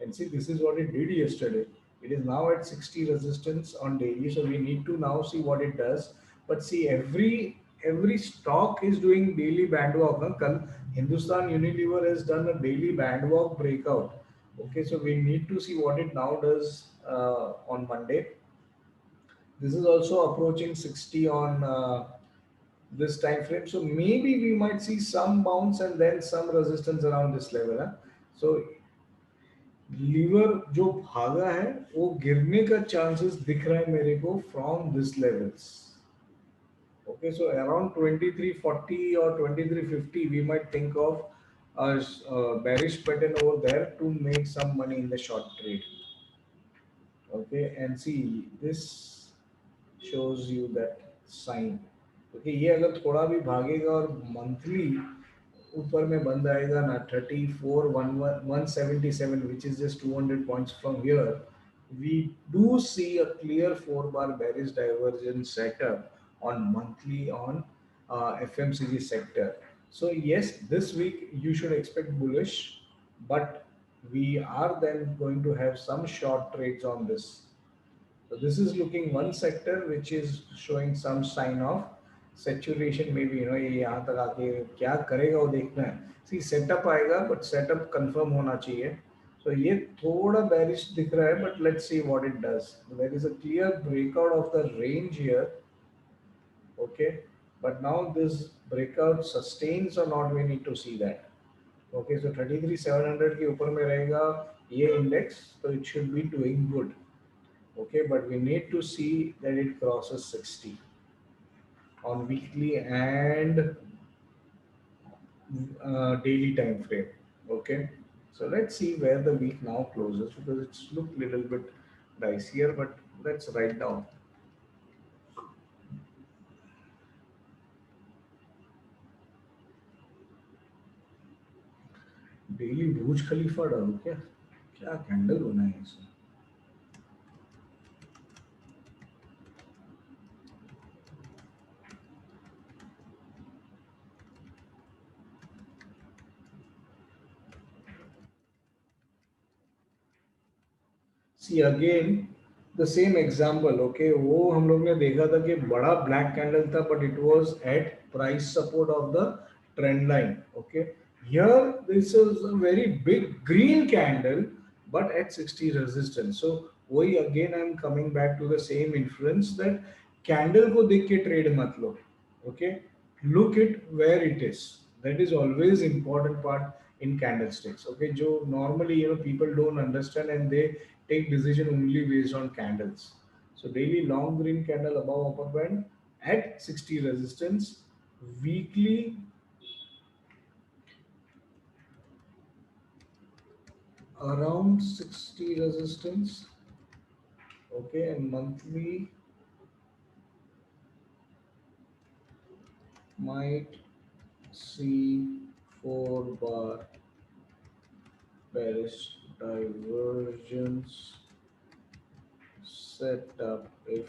And see, this is what it did yesterday. It is now at 60 resistance on daily, so we need to now see what it does. But see, every stock is doing daily band walk. Huh? Kal Hindustan Unilever has done a daily band walk breakout. Okay, so we need to see what it now does on Monday. This is also approaching 60 on this time frame, so maybe we might see some bounce and then some resistance around this level. Huh? So Lever जो भागा है वो गिरने का chances दिख रहा है मेरे को from this levels. Okay, so around 2340 और 2350 we might think of as bearish pattern over there to make some money in the short trade. Okay, and see this shows you that sign. Okay, ये अगर थोड़ा भी भागेगा और monthly ऊपर में बंद आएगा ना 34,177, which is just 200 points from here, we do see a clear 4 bar bearish divergence setup on monthly on FMCG sector. So yes, this week you should expect bullish, but we are then going to have some short trades on this. So this is looking one sector which is showing some sign of saturation, maybe ये यहाँ तक आके क्या करेगा वो देखना है। सी setup आएगा, बट सेटअप कंफर्म होना चाहिए। So ये थोड़ा bearish दिख रहा है, but let's see what it does. There is a clear breakout of the range here. Okay, but now this breakout sustains or not, we need to see that. Okay, so 33,700 के ऊपर में रहेगा ये index, so it should be doing good. Okay, but we need to see that it crosses 60 on weekly and daily time frame. Okay, so let's see where the week now closes, because it's looked little bit dicier, but let's write down. Daily Burj Khalifa डालू क्या? क्या candle बना है इसमें? See again the same example. Okay, वो हम लोग ने देखा था कि बड़ा ब्लैक कैंडल था, but it was at price support of the trend line. Okay, here this is a very big green candle but at 60 resistance. So वही again I am coming back to the same influence that candle को देख के trade मत लो। Okay, look it where it is. That is always important part in candlesticks. Okay, jo normally people don't understand and they take decision only based on candles. So daily long green candle above upper band at 60 resistance, weekly around 60 resistance. Okay, and monthly might see 4 bar bearish divergence set up if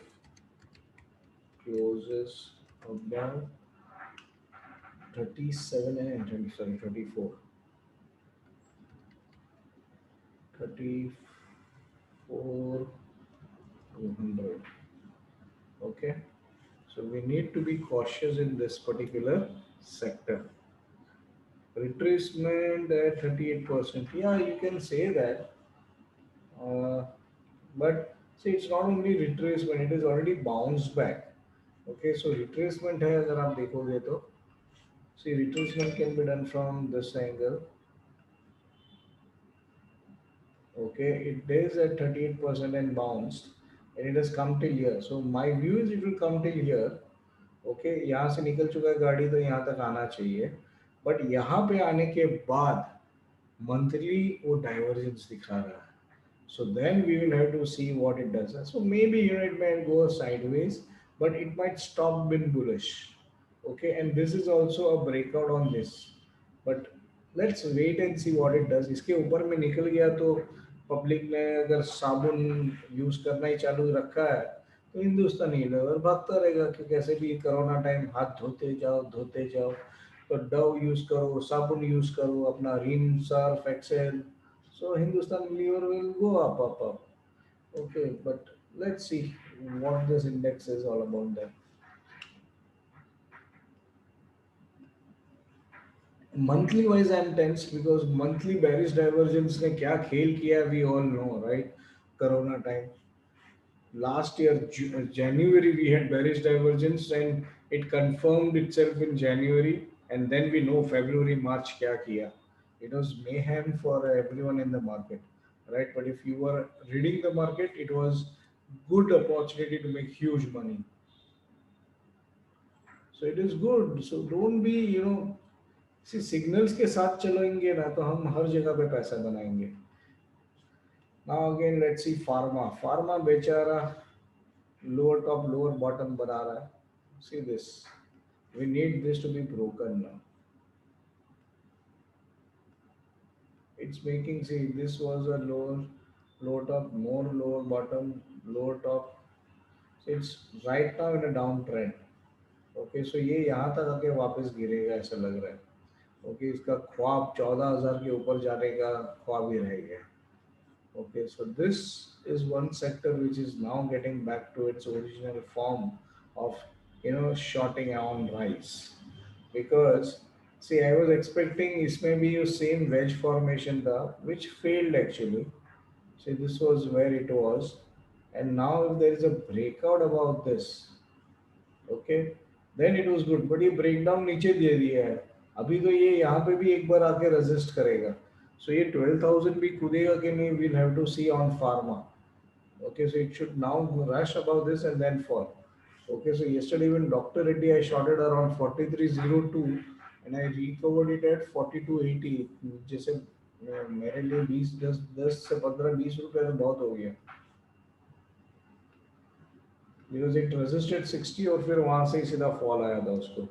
closes above 37 and 20, sorry, 34, 34 200. Okay, so we need to be cautious in this particular sector. Retracement at 38%, yeah, you can say that. But see, it's not only retracement, it is already bounced back. Okay, so retracement है अगर आप देखोगे तो see retracement can be done from this angle. Okay, it is at 38% and bounced, and it has come till here. So my view is it will come till here. Okay, यहाँ से निकल चुका है गाड़ी तो यहाँ तक आना चाहिए, बट यहाँ पे आने के बाद मंथली वो डाइवर्जेंस दिखा रहा है. So then we will have to see what it does. So maybe it might go sideways, but it might stop being bullish. Okay, and this is also a breakout on this. But let's wait and see what it does. इसके ऊपर में निकल गया तो public ने अगर साबुन use करना ही चालू रखा है तो हिंदुस्तानी लेवल भागता रहेगा कि कैसे भी कोरोना टाइम हाथ धोते जाओ. तो डव यूज करो, साबुन यूज करो, अपना Rin Surf Excel. So Hindustan Lever will go up. Okay, but let's see what this index is all about then. Monthly wise, I'm tense because monthly bearish divergence ने क्या खेल किया we all know, right? Corona time. Last year, January, we had bearish divergence and it confirmed itself in January. And then we know February, March kya kiya. It was mayhem for everyone in the market, right? But if you were reading the market, it was good opportunity to make huge money. So it is good. So don't be, see signals के साथ चलेंगे ना तो हम हर जगह पे पैसा बनाएंगे. Now again, let's see pharma. Pharma बेचारा lower top, lower bottom बना रहा है. See this. We need this to be broken now. It's making, see, this was a lower top, more lower bottom, lower top. So it's right now in a downtrend. Okay, so ये यहाँ तक आके वापस गिरेगा ऐसा लग रहा है. Okay, इसका ख्वाब 14,000 के ऊपर जाने का ख्वाब ही रह गया. Okay, so this is one sector which is now getting back to its original form of shorting on rise. Because see, I was expecting इसमें भी the same wedge formation था which failed actually. See, this was where it was, and now if there is a breakout about this, okay, then it was good. But ये breakdown नीचे दे दिया है. अभी तो ये यहाँ पे भी एक बार आके resist करेगा. So ये 12,000 भी कूदेगा कि नहीं, we'll have to see on pharma. Okay, so it should now rush above this and then fall. Okay, so yesterday when Dr. Reddy I shorted around 43.02 and I recovered it at 42.80. जैसे मेरे लिए 10 से 15-20 रुपए तो बहुत हो गया. Because it resisted 60 और फिर वहां से ही सीधा फॉल आया था उसको.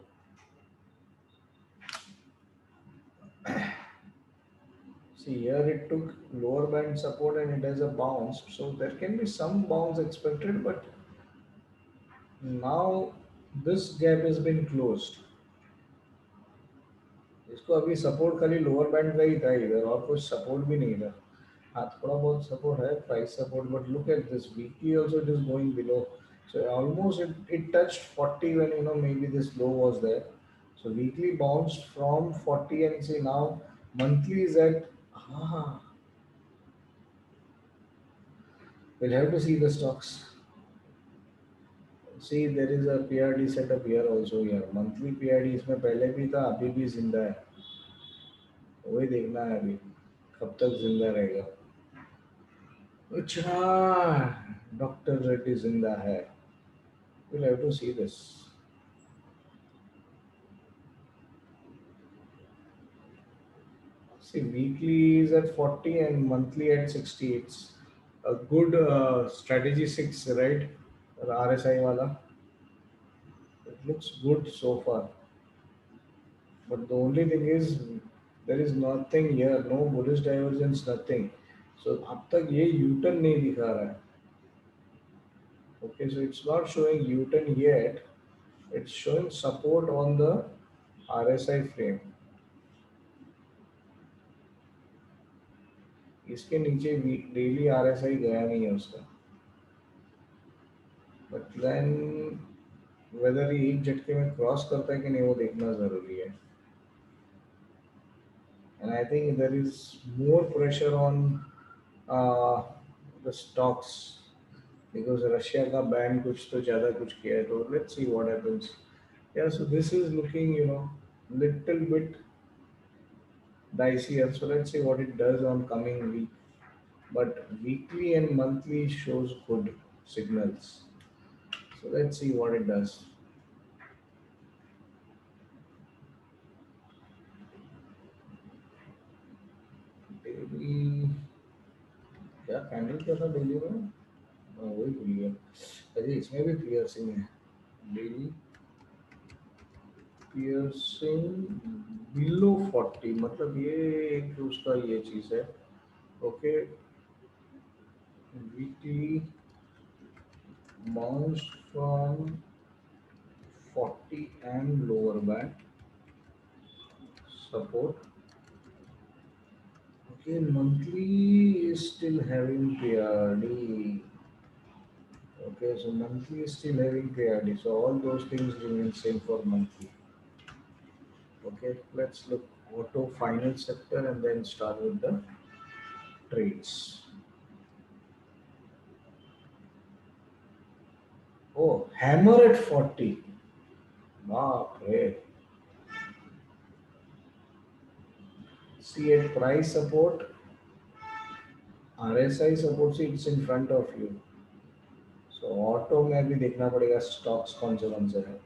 See here it took lower band support and it has a bounce, so there can be some bounce expected, but now this gap has been closed. इसको अभी सपोर्ट खाली लोअर बैंड का ही था इधर, और कुछ सपोर्ट भी नहीं था. हाँ, थोड़ा बहुत सपोर्ट है, price support, but look at this weekly also it is going below. So almost it touched 40 when maybe this low was there. So weekly bounced from 40 and see now monthly is at we'll have to see the stocks. See there is a PRD setup here also here. Monthly PRD इसमें पहले भी था, अभी भी जिंदा है. वही देखना है अभी कब तक जिंदा रहेगा. अच्छा, डॉक्टर रेड्डी जिंदा है. We'll have to see this. See, weekly is at 40 and monthly at 60. It's a good strategy 6, right? RSI wala. It looks good so far. But the only thing is, there is nothing here, no bullish divergence, nothing. So अब तक ये U-turn नहीं दिखा रहा है. Okay, so it's not showing U-turn yet. It's showing support on the RSI frame. इसके नीचे daily RSI गया नहीं है उसका. बट देन वेदर ये एक झटके में क्रॉस करता है कि नहीं वो देखना जरूरी है. And I think there is more pressure on the stocks, because Russia का ban कुछ तो ज़्यादा कुछ किया है, तो let's see what happens. Yeah, so this is looking, little bit dicier. So let's see what it does on coming week. But weekly and monthly shows good signals. So let's see what it does. Daily, क्या candle क्या था daily में? वही भूल गया. अरे इसमें भी पियर्सिंग है. डेली पियर्सिंग बिलो 40, मतलब ये एक उसका ये चीज़ है. Okay, weekly bounced from 40 and lower band support. Okay, monthly is still having PRD. Okay, so monthly is still having PRD. So all those things remain same for monthly. Okay, let's look auto finance sector and then start with the trades. Oh, hammer at 40. Baap re. See at price support, RSI support, see it's in front of you. So auto में भी देखना पड़ेगा stocks कौन से है.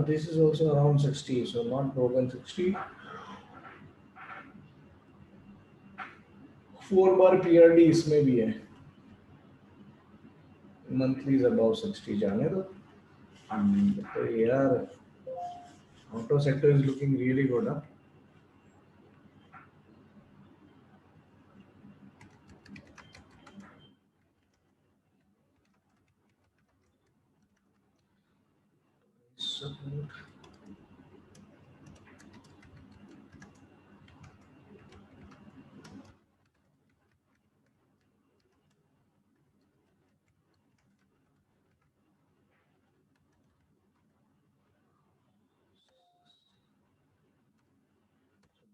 This is also around 60, so not broken 60. 4 bar PRD इसमें भी है. Monthly is above 60 जाने दो. तो यार auto sector is looking really good, huh? Support.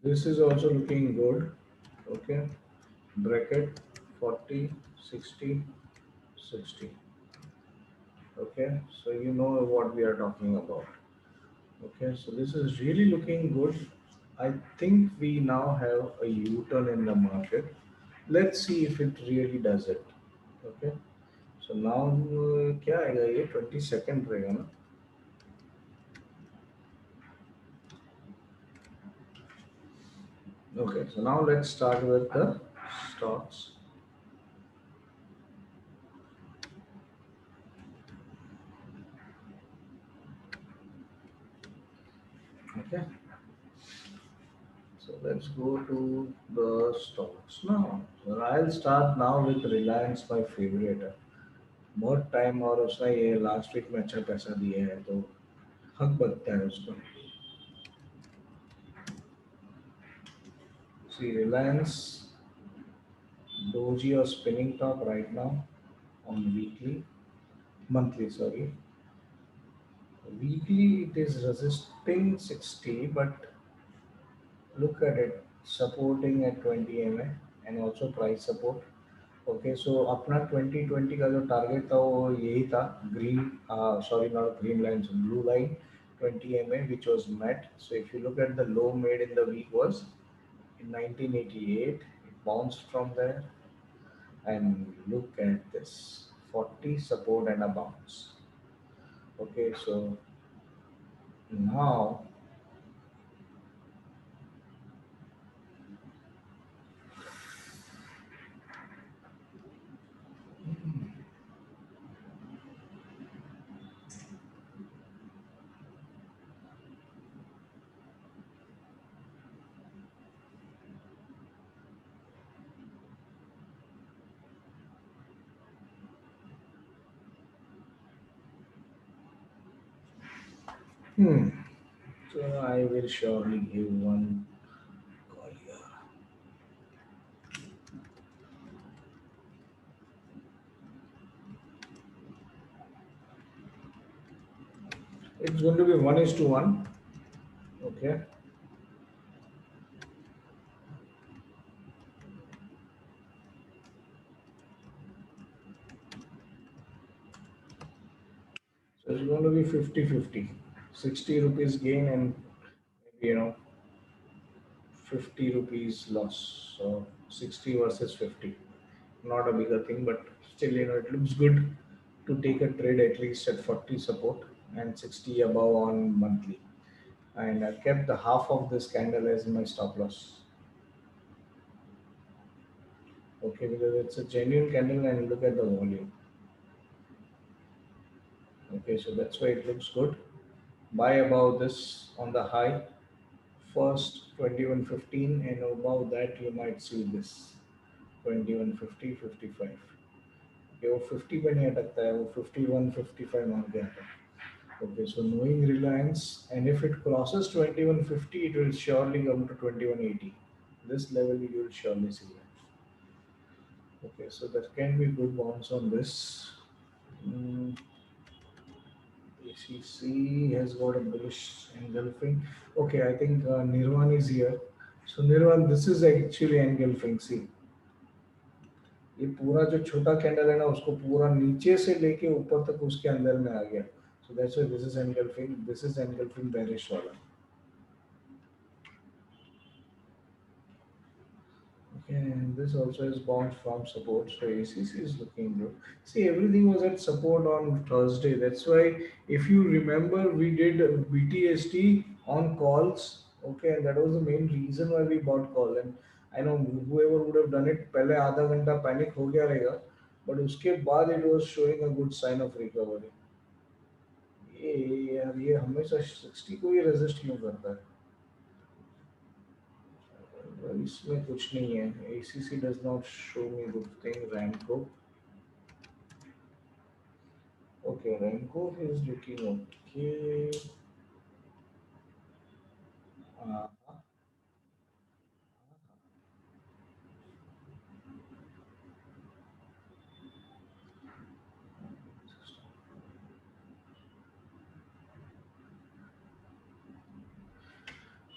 This is also looking good. Okay, bracket 40, 60, 60. Okay, so you know what we are talking about. Okay, so this is really looking good. I think we now have a U-turn in the market. Let's see if it really does it. Okay, so now क्या आएगा ये 22nd रहेगा ना. Okay, so now let's start with the stocks. Okay, so let's go to the stocks now. So I'll start now with Reliance, my favorite है. बहुत time और उसने ये लास्ट वीक में अच्छा पैसा दिया है, तो हक बनता है उसको. See, Reliance doji or spinning top right now on weekly, monthly, sorry. Weekly it is resisting 60, but look at it, supporting at 20 MA and also price support. Okay, so अपना 2020 का जो टारगेट था वो यही था, green, sorry not green line, blue line 20 MA which was met. So if you look at the low made in the week was in 1988, it bounced from there, and look at this 40 support and a bounce. Okay, so now so I will surely give one call here. It's going to be 1:1. Okay. So it's going to be 50-50. 60 rupees gain and maybe 50 rupees loss. So 60 versus 50. Not a bigger thing, but still it looks good to take a trade at least at 40 support and 60 above on monthly. And I kept the half of this candle as my stop loss. Okay, because it's a genuine candle and look at the volume. Okay, so that's why it looks good. Buy above this on the high, first 21.15, and above that you might see this 21.50, 55. Okay, वो 50 पे नहीं अटकता है, वो 51, 55 मार के आता है. Okay, so knowing Reliance, and if it crosses 21.50, it will surely come to 21.80. This level you will surely see that. Okay, so there can be good bounce on this. ACC has got a bullish engulfing. Okay, I think Nirvan is here. So Nirvan, this is actually engulfing. See, ये पूरा जो छोटा candle है ना उसको पूरा नीचे से लेके ऊपर तक उसके अंदर में आ गया. So that's why this is engulfing. This is engulfing bearish वाला. Okay, and this also is bounced from support, so ACC is looking good. See, everything was at support on Thursday. That's why, if you remember, we did BTST on calls. Okay, and that was the main reason why we bought call. And I know whoever would have done it, पहले आधा घंटा panic हो गया रहेगा, but उसके बाद it was showing a good sign of recovery. ये यार ये हमेशा 60 को ही resist क्यों करता है? इसमें कुछ नहीं है. ACC does not show me good thing. Ramco. Okay, Ramco is looking okay. Uh,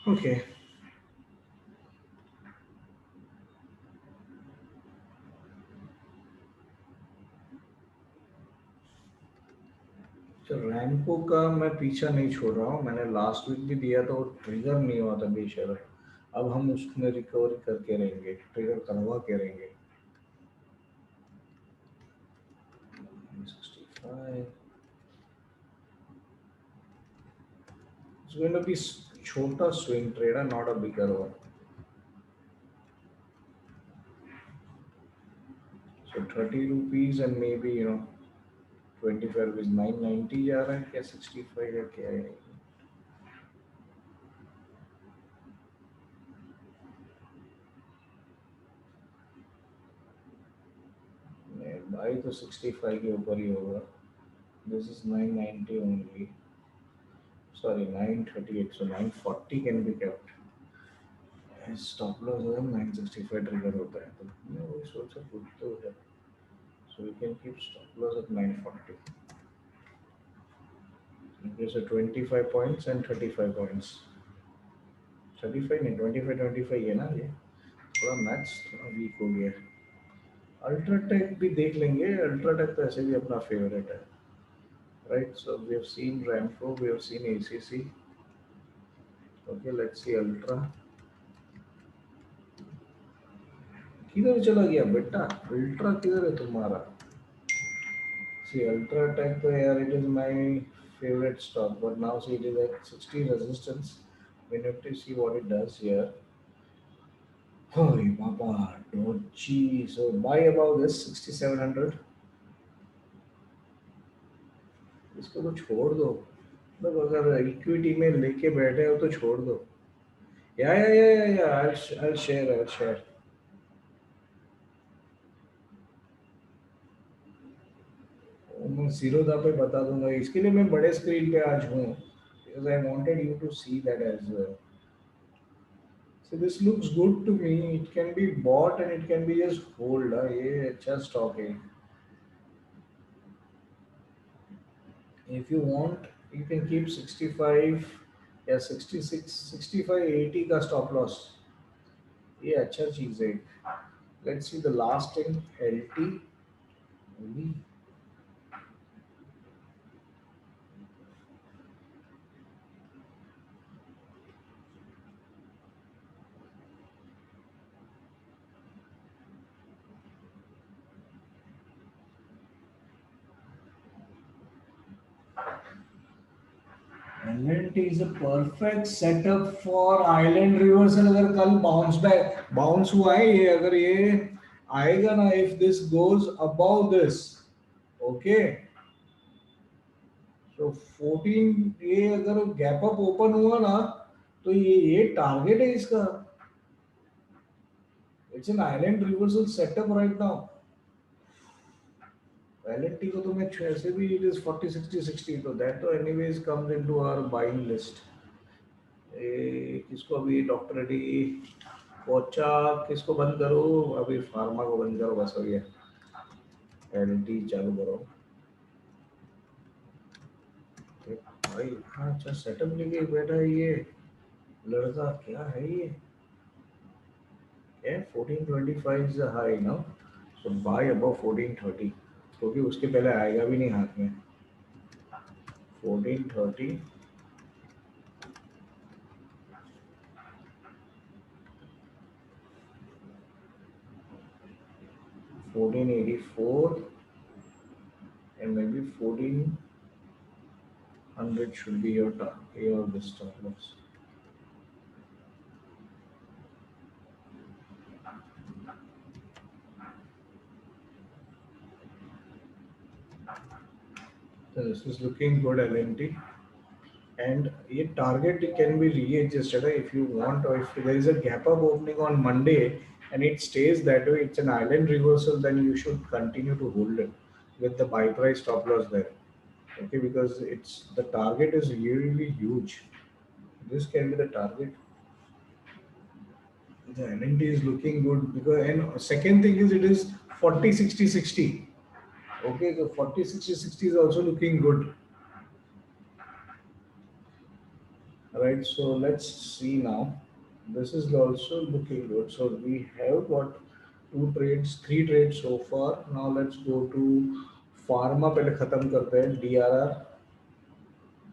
okay. तो रैमको का मैं पीछा नहीं छोड़ रहा हूँ. मैंने लास्ट वीक भी दिया तो ट्रिगर नहीं हुआ था बेशर. अब हम उसमें रिकवरी करके रहेंगे, ट्रिगर करवा के रहेंगे. 65. It's going to be छोटा swing trade, not a bigger one. So 30 rupees and maybe 25 rupees. 990 जा रहा है क्या, 65 का क्या है? भाई तो 65 के ऊपर ही होगा. This is 990 only. Sorry, 938. So 940 can be kept. Stop loss है 965 trigger होता है तो वो सोचा कुछ तो है. So we can keep stop loss at 940. Okay, so 25 points and 35 points. 35 नहीं, 25 है ना ये. थोड़ा मैच थोड़ा वीक हो गया. अल्ट्राटेक भी देख लेंगे. अल्ट्राटेक तो ऐसे भी अपना फेवरेट है. Right, so we have seen Ramco, we have seen ACC. Okay, let's see Ultra. किधर चला गया बेटा? अल्ट्रा किधर है तुम्हारा? See, Ultratech तो यार it is my favorite stock, but now see it is at 60 resistance. We need to see what it does here. Holy Baba, Doji. So buy about this 6700. इसको तो छोड़ दो. मतलब अगर इक्विटी में लेके बैठे हो तो छोड़ दो. Yeah. I'll share. मैं जीरोधा पे बता दूंगा. इसके लिए मैं बड़े स्क्रीन पे आज हूँ because I wanted you to see that as well. So this looks good to me. It can be bought and it can be just hold. ये अच्छा stock है. If you want, you can keep 65 या 66, 65, 80 का stop loss. ये अच्छा चीज है. Let's see the last in LT. L&T is a perfect setup for island reversal. अगर कल बाउंस हुआ है ये, अगर ये आएगा ना, if this goes above this, okay, so 14, ये अगर गैप अप ओपन हुआ ना, तो ये टारगेट है इसका. It's an island reversal setup right now. L&T को तो मैं ऐसे भी it is 40 60 60, तो that तो anyways comes into our buying list. किसको अभी डॉक्टर रेड्डी पोचा किसको बंद करो, अभी फार्मा को बंद करो, बस हो गया. L&T चालू करो भाई. इतना अच्छा सेटअप लेके बैठा है ये लड़का, क्या है ये. 1425 is a high now, so buy above 1430, क्योंकि उसके पहले आएगा भी नहीं हाथ में. 1430, 1484, and maybe 1400 should be your stop loss. So this is looking good, L&T. And your target can be readjusted if you want, or if there is a gap up opening on Monday and it stays that way, it's an island reversal, then you should continue to hold it with the buy price stop loss there. Okay, because it's the target is really huge. This can be the target. The L&T is looking good because, and second thing is it is 40 60 60. Okay, so 40 60 60 is also looking good. Right, so let's see now. This is also looking good. So we have got three trades so far. Now let's go to pharma. पहले खत्म करते हैं DRR.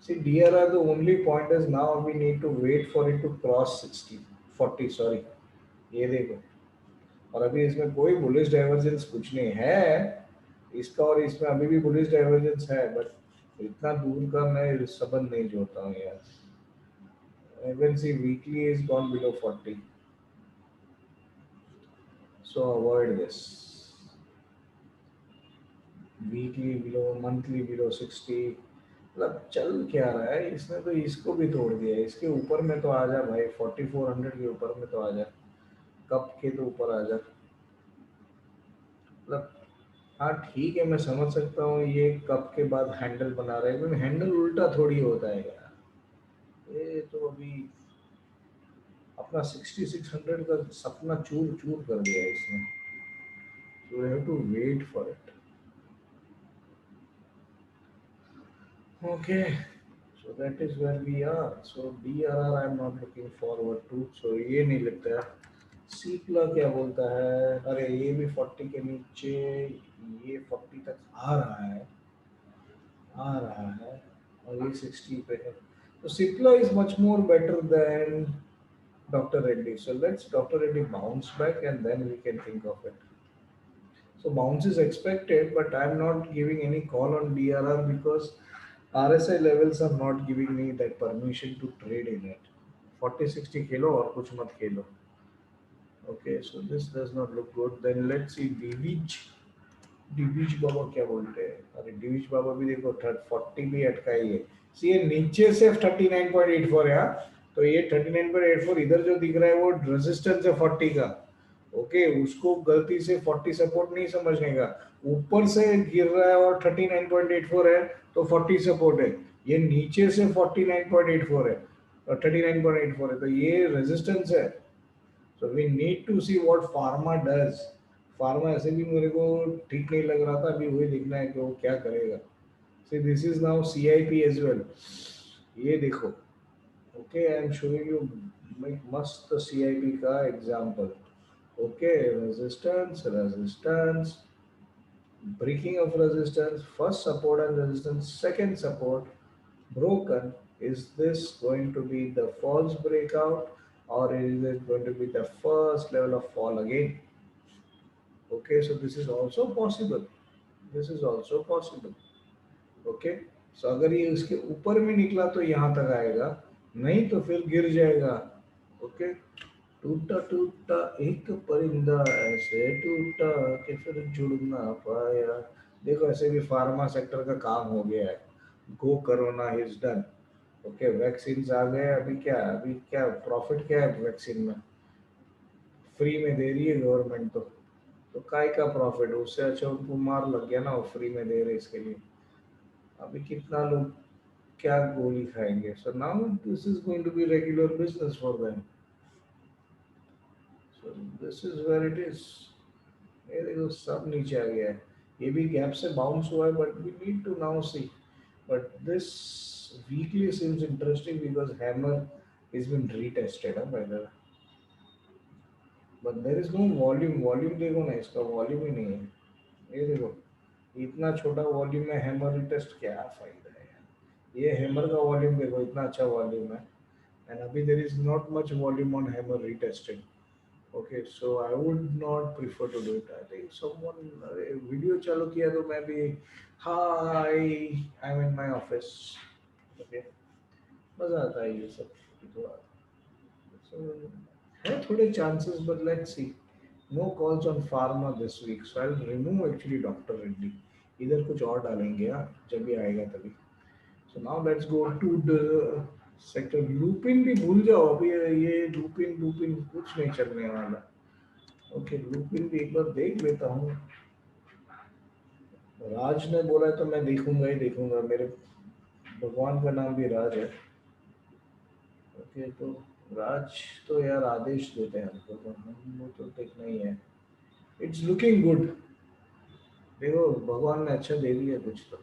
See, DRR, the only point is now we need to wait for it to cross 60 40, sorry. ये देखो, और अभी इसमें कोई बुलिश डाइवर्जेंस कुछ नहीं है इसका, और इसमें अभी भी बुलिश डाइवर्जेंस है, बट इतना दूर का मैं संबंध नहीं जोड़ता हूँ यार. Even see weekly is gone below 40, so avoid this. Weekly below, monthly below 60, मतलब चल क्या रहा है इसने, तो इसको भी तोड़ दिया. इसके ऊपर में तो आ जा भाई, 4400 के ऊपर में तो आ जा, कप के तो ऊपर आ जा. मतलब हाँ ठीक है, मैं समझ सकता हूँ ये कप के बाद हैंडल बना रहे हैं, लेकिन हैंडल उल्टा थोड़ी होता है यार. ये तो अभी अपना 6600 का सपना चूर चूर कर दिया इसने. So we have to wait for it. Okay, so that is where we are. So DRR I am not looking forward to. So ये नहीं लगता है. सीपला क्या बोलता है, अरे ये भी 40 के नीचे, ये 40 तक आ रहा है और ये 60 पे है. So Cipla is much more better than Dr. Reddy. So let's Dr. Reddy bounce back and then we can think of it. So bounce is expected, but I'm not giving any call on DRR because RSI levels are not giving me that permission to trade in it. 40 60 kilo और कुछ मत खेलो. Okay, so this does not look good. Then let's see Divi's बाबा क्या बोलते हैं. अरे डिविज बाबा भी देखो 40 भी अटका ही है. सी ये नीचे से 39.84 है. तो ये 39.84 इधर जो दिख रहा है वो रेजिस्टेंस है 40 का. ओके, उसको गलती से 40 सपोर्ट नहीं समझने का. ऊपर से गिर रहा है और 39.84 है तो 40 सपोर्ट है. ये नीचे से 49.84 है और 39.84 है, तो ये रेजिस्टेंस है. So we need to see what pharma does. Pharma ऐसे भी मेरे को ठीक नहीं लग रहा था, अभी वही देखना है कि वो क्या करेगा. See this is now CIP as well. ये देखो. Okay, I am showing you मस्त CIP का example. Okay, resistance, breaking of resistance, first support and resistance, second support broken. Is this going to be the false breakout or is it going to be the first level of fall again? Okay, so this is also possible. Okay, सो अगर ये उसके ऊपर में निकला तो यहाँ तक आएगा, नहीं तो फिर गिर जाएगा। ओके, टूटा टूटा एक परिंदा ऐसे टूटा कि फिर जुड़ ना पाया। देखो ऐसे भी फार्मा सेक्टर का काम हो गया है। Go corona is done. Okay, vaccine आ गए। अभी क्या प्रॉफिट क्या है वैक्सीन में? फ्री में दे रही है गवर्नमेंट तो काय का प्रॉफिट? उससे अच्छा उनको मार लग गया ना, वो फ्री में दे रहे इसके लिए। अभी कितना लोग क्या गोली खाएंगे? So now this is going to be regular business for them. So this is where it is. ये देखो सब नीचे आ गया है। ये भी गैप से बाउंस हुआ है, but we need to now see. But this weekly seems interesting because hammer has been retested by the way. But there is no volume। Volume देखो ना, इसका वॉल्यूम ही नहीं है। ये देखो इतना छोटा वॉल्यूम में हैमर रिटेस्ट, क्या फायदा है यार? ये हैमर का वॉल्यूम देखो, इतना अच्छा वॉल्यूम है। एंड अभी there is not much volume on hammer retesting. Okay, so I would not prefer to do it. I think someone video चालू किया तो मैं भी hi I am in my office. Okay, मजा आता है ये सब थोड़ा। So, है थोड़े chances, but let's see. No calls on pharma this week, so I'll remove actually Dr. Reddy. इधर कुछ और डालेंगे यार, जब भी आएगा तभी। So now let's go to the sector। Lupin भी भूल जाओ अभी, ये लूपिन लूपिन कुछ नहीं चलने वाला। ओके, लूपिन भी एक बार देख लेता हूँ। राज ने बोला है तो मैं देखूंगा ही देखूंगा। मेरे भगवान का नाम भी राज है। ओके, तो राज तो यार आदेश देते हैं हमको, तो हम वो तो देखना ही है। It's looking good. देखो भगवान ने अच्छा दे दिया कुछ तो।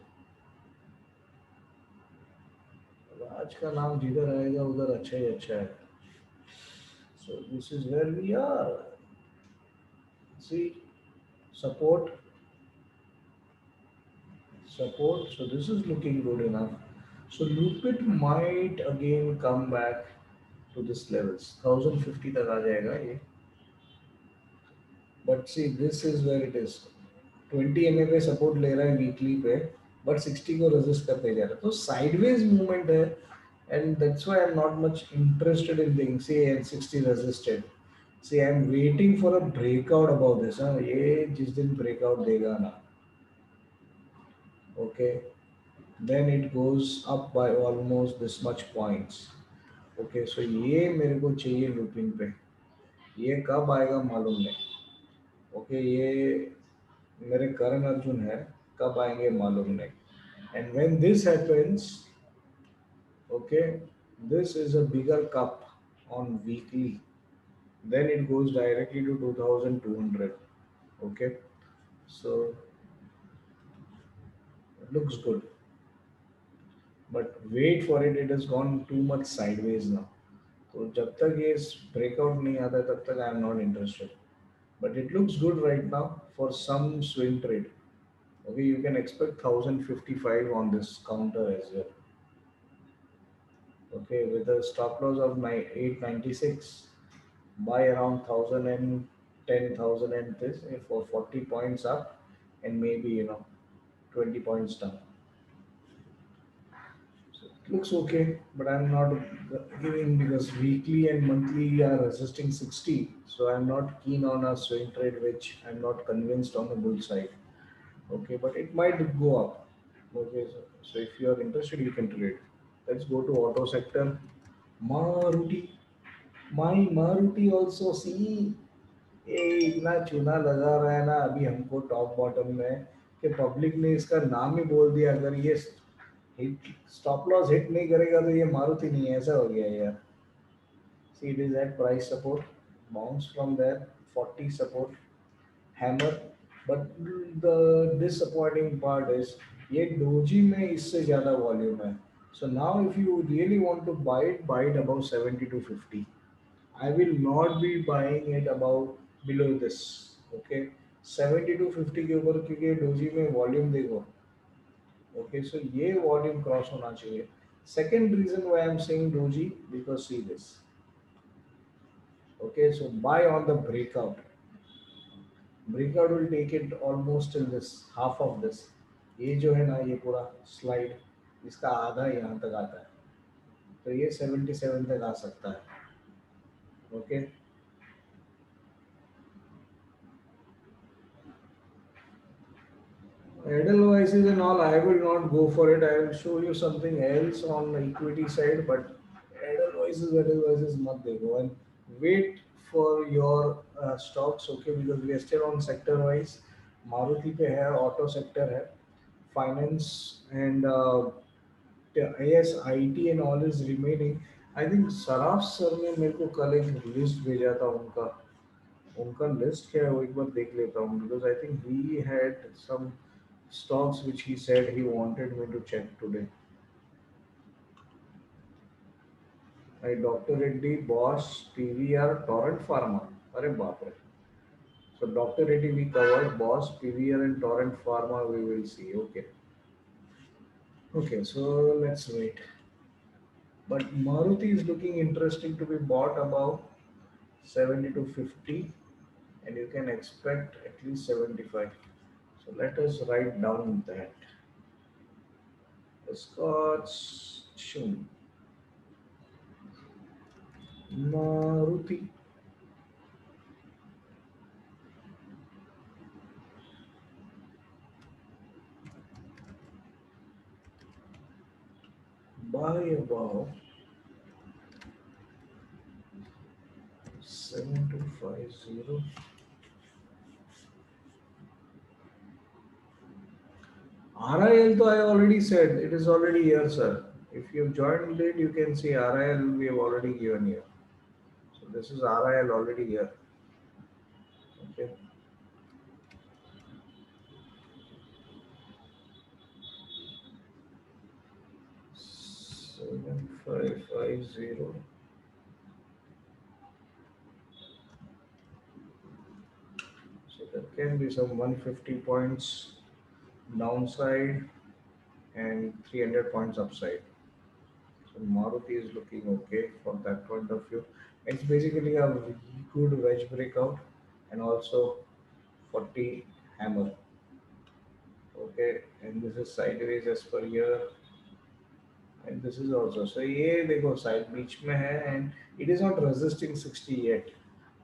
राज का नाम जिधर आएगा उधर अच्छा ही अच्छा है। So this is where we are. See, support support, so this is looking good enough। so Lupit might again come back to this levels, 1050 तक आ जाएगा ये। but see this is where it is। 20 MA पे support ले रहा है weekly पे, but 60 को resist करते जा रहा है, तो साइडवेज मूवमेंट है। And that's why I am not much interested in thing. See and 60 resisted. See I am waiting for a breakout about this. ये जिस दिन ब्रेकआउट देगा ना, okay, then it goes up by almost this much points। ओके, सो ये मेरे को चाहिए लूपिन पे। ये कब आएगा मालूम नहीं। ओके, ये मेरे करण अर्जुन है, कब आएंगे मालूम नहीं। And when this happens, okay, this is a bigger cup on weekly, then it goes directly to 2200। okay, so it looks good, but wait for it, it has gone too much sideways now। तो जब तक ये breakout नहीं आता तब तक I am not interested. But it looks good right now for some swing trade. Okay, you can expect 1055 on this counter as well. Okay, with a stop loss of 896, buy around 1010 and this for 40 points up, and maybe 20 points down। So it looks okay, but I'm not giving because weekly and monthly are resisting 60. So I'm not keen on a swing trade, which I'm not convinced on the bull side. Okay, but it might go up। Okay, so if you are interested, you can trade। Let's go to auto sector। Maruti, my Maruti also see। ये इतना चूना लगा रहा है ना अभी हमको top bottom में, कि पब्लिक ने इसका नाम ही बोल दिया। अगर ये हिट स्टॉप लॉस हिट नहीं करेगा तो ये मारुति नहीं है, ऐसा हो गया यार। See it is at price support, bounce from there 40 support, hammer. But the disappointing part is ये डोजी में इससे ज़्यादा वॉल्यूम है। So now if you really want to buy it about 70 to 50। I will not be buying it about below this। okay, 70 to 50 के ऊपर, क्योंकि doji में volume देखो। ओके, सो ये वॉल्यूम क्रॉस होना चाहिए। Second reason why I am saying doji, because see this. Okay, so buy on the breakout. Breakout will take it almost in this half of this. ये जो है ना, ये पूरा स्लाइड इसका आधा यहाँ तक आता है, तो ये 77 तक आ सकता है। Okay, Edelweiss and all, I will not go for it. I will show you something else on the equity side, but Edelweiss मत देखो and wait for your stocks, okay? Because we are still on sector wise. Maruti पे है, auto sector है, finance and yes, IT and all is remaining. I think Saraf sir ने मेरे को कल एक लिस्ट भेजा था उनका, उनका लिस्ट क्या है वो एक बार देख लेता हूँ, because I think he had some stocks which he said he wanted me to check today. Like Dr. Reddy, Bosch, PVR, Torrent Pharma. अरे बाप रे. So Dr. Reddy we covered, Bosch, PVR and Torrent Pharma we will see. Okay. Okay, so let's wait. But Maruti is looking interesting to be bought above 70 to 50, and you can expect at least 75. So let us write down that. Scotch Shun. Maruti. Buy above 7250. RIL, though I already said, it is already here, sir. If you've joined late, you can see RIL we have already given here. So this is RIL already here. Okay. 7550. So there can be some 150 points downside and 300 points upside. So Maruti is looking okay from that point of view. It's basically a good wedge breakout and also 40 hammer. Okay, and this is sideways as per here, and this is also. So ये देखो side बीच में है and it is not resisting 60 yet,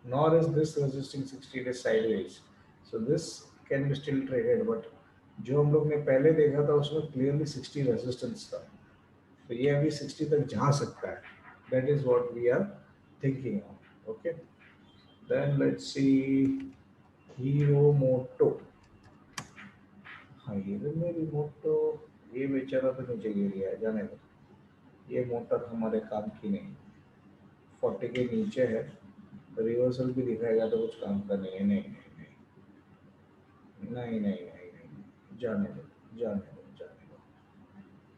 nor is this resisting 60. It is sideways. So this can be still traded, but जो हम लोग ने पहले देखा था उसमें clearly 60 resistance था. तो ये अभी 60 तक जा सकता है. That is what we are thinking of. Okay. Then let's see Hero Moto. हाँ हीरो में रिमोटो ये बेचारा तो नीचे गिर गया है, जाने दो. ये मोटर हमारे काम की नहीं. 40 के नीचे है, रिवर्सल भी दिखाएगा तो कुछ काम का नहीं है. नहीं नहीं नहीं नहीं नहीं नहीं नहीं, जाने दो जाने दो जाने दो,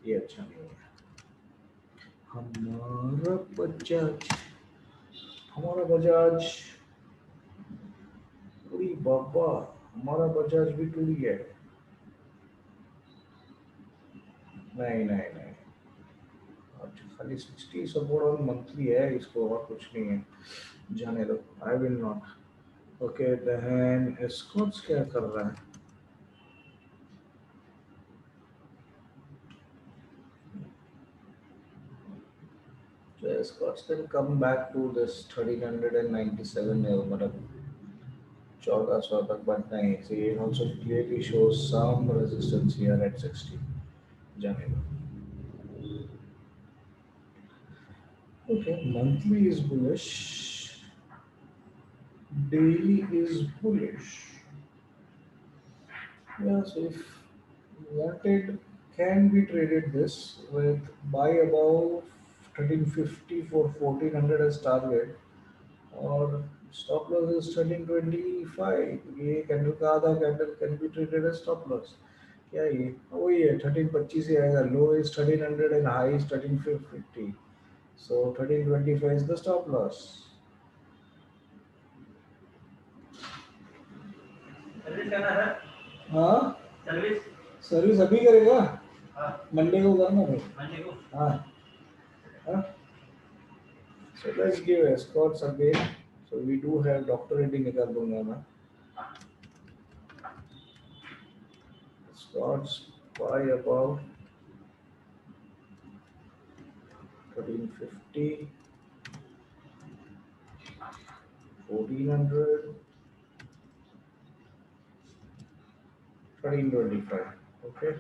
ये अच्छा नहीं है. हमारा बजाज, हमारा बजाज, अरे बाबा हमारा बजाज भी टूट गया है. नहीं नहीं नहीं, अच्छा खाली 60 सपोर्ट और मंथली है इसको, और कुछ नहीं है, जाने दो. I will not. Okay then Escorts क्या कर रहा है? So Escorts can come back to this 1397 level, मतलब 1400 तक, but नहीं. See, it also clearly shows some resistance here at 60. जाने दो. Okay, monthly is bullish, daily is bullish. Yeah, so if wanted, can be traded this with buy above 1350 for 1400 as target, और stop loss is 1325. ये candle का आधा candle can be traded as stop loss. क्या ये वही है, 1325 ही आएगा. Low is 1300 and high is 1350. So 1325 is the stop loss. Service करना है. हाँ सर्विस, सर्विस अभी करेगा. हाँ मंडे को करना भाई, मंडे को. हाँ हाँ. So let's give escorts again. So we do have Dr. Reddy निकाल दूंगा मैं. Escorts buy about 1350, 1400, 1325. Okay,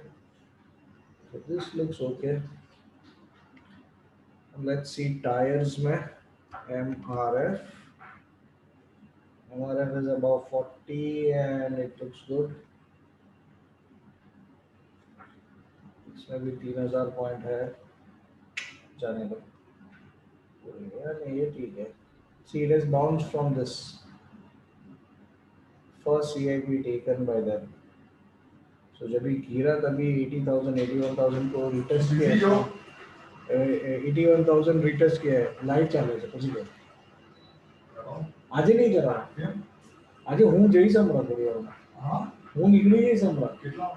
so this looks okay. Let's see tires mein MRF. MRF is about 40 and it looks good. इसमें भी 3000 point है जाने का यार नहीं ये ठीक है see it has bounced from this first CIP taken by them so जब भी गिरा तभी 80,000 81,000 को रिटेस्ट किया है 81,000 रिटेस्ट किया है लाइव चालू है પછી કે આજે નહીં કરા આજે હું જઈશ હમણાં થોડી વારમાં હા હું નીકળી જઈશ હમણાં કેટલા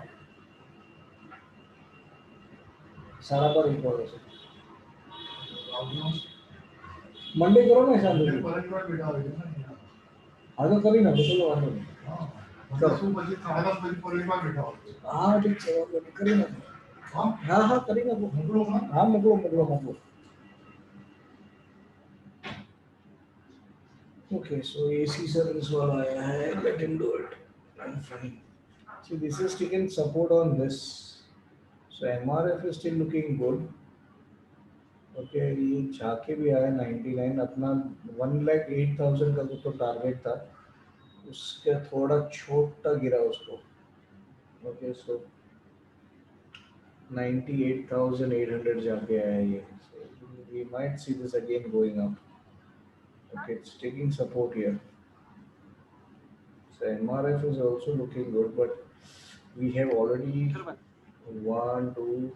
સાડા પર એક વાગે છે મંડે કરો ને શાંતિ હા તો કરી નાખો ચલો વાંધો નહીં હા ઠીક છે કરી નાખો हाँ हाँ करेंगे वो हाँ मोकलो okay so AC service वाला आया है let him do it I'm fine see this is taking support on this so MRF is still looking good okay ये जाके भी आया 99 अपना 1,08,000 का तो टारगेट था उसके थोड़ा छोटा गिरा उसको okay so 98,800 जाके आया ये so we might see this again going up okay it's taking support here so MRF is also looking good but we have already 1 2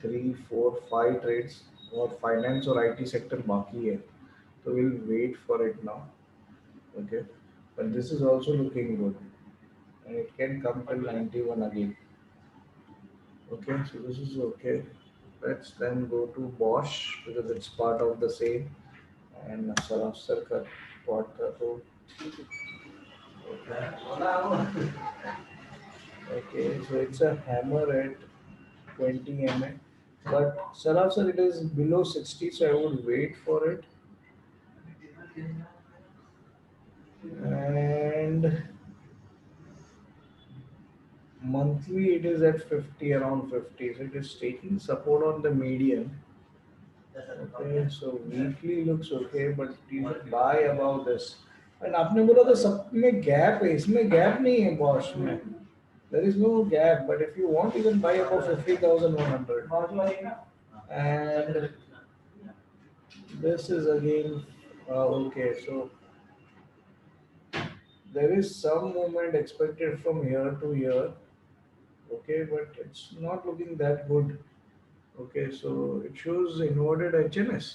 3 4 5 trades और finance और IT sector बाकी है so we'll wait for it now okay but this is also looking good and it can come till 91 again okay so this is okay let's then go to Bosch because it's part of the same and Sarafsar ka part tha to okay so it's a hammer at 20 mm but Sarafsar it is below 60 so I would wait for it and monthly it is at 50 around 50 so it is taking support on the median okay so weekly looks okay but you should buy above this and आपने बोला तो सब में gap है इसमें gap नहीं है Bosch में there is no gap but if you want you can buy above 50,100 and this is again okay so there is some movement expected from here to here okay but it's not looking that good okay so it shows inverted HNS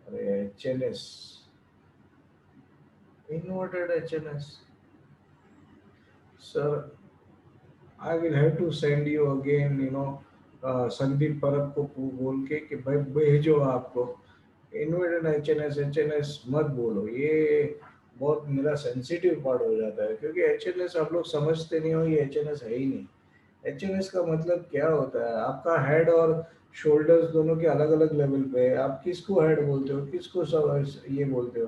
अरे HNS inverted HNS sir I will have to send you again you know Sandeep परब को बोल के कि भाई भेजो आपको inverted एचएनएस मत बोलो ये बहुत मेरा सेंसिटिव पार्ट हो जाता है क्योंकि एचएनएस आप लोग समझते नहीं हो ये एचएनएस है ही नहीं एचएनएस का मतलब क्या होता है आपका हेड और शोल्डर्स दोनों के अलग अलग लेवल पे है आप किसको हेड बोलते हो किसको ये बोलते हो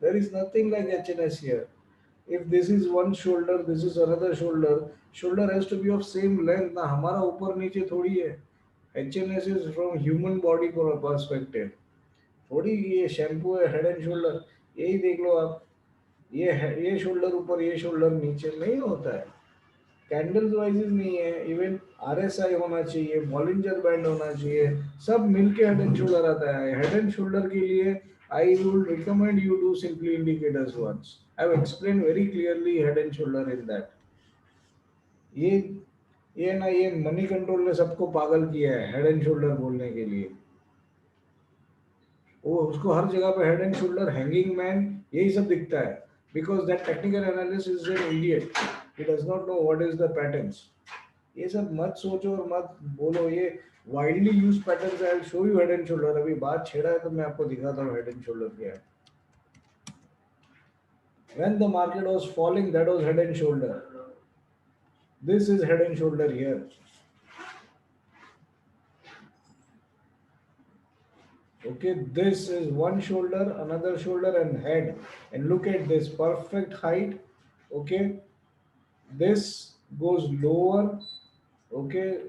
there is nothing like HNS here if this is one shoulder this is another shoulder has to be of same length ना हमारा ऊपर नीचे थोड़ी है HNS is from human body perspective थोड़ी ये शैम्पू है हेड एंड शोल्डर यही देख लो आप ये शोल्डर ऊपर ये शोल्डर नीचे नहीं होता है कैंडल्स वाइजेस नहीं है इवन RSI होना चाहिए बॉलिंजर बैंड होना चाहिए सब मिलके हेड एंड शोल्डर आता है हेड एंड शोल्डर के लिए I would recommend you do simply indicators once. I have explained very clearly head and shoulder in that. ये ना ये मनी कंट्रोल ने सबको पागल किया है हेड एंड शोल्डर बोलने के लिए वो उसको हर जगह पे head and shoulder hanging man यही सब दिखता है because that technical analyst is an idiot he does not know what is the patterns ये सब मत सोचो और मत बोलो ये widely use patterns I will show you head and shoulder अभी बात छेड़ा है तो मैं आपको दिखाता हूँ हेड एंड शोल्डर क्या है when the market was falling that was head and shoulder this is head and shoulder here Okay, this is one shoulder, another shoulder, and head. And look at this perfect height. Okay, this goes lower. Okay,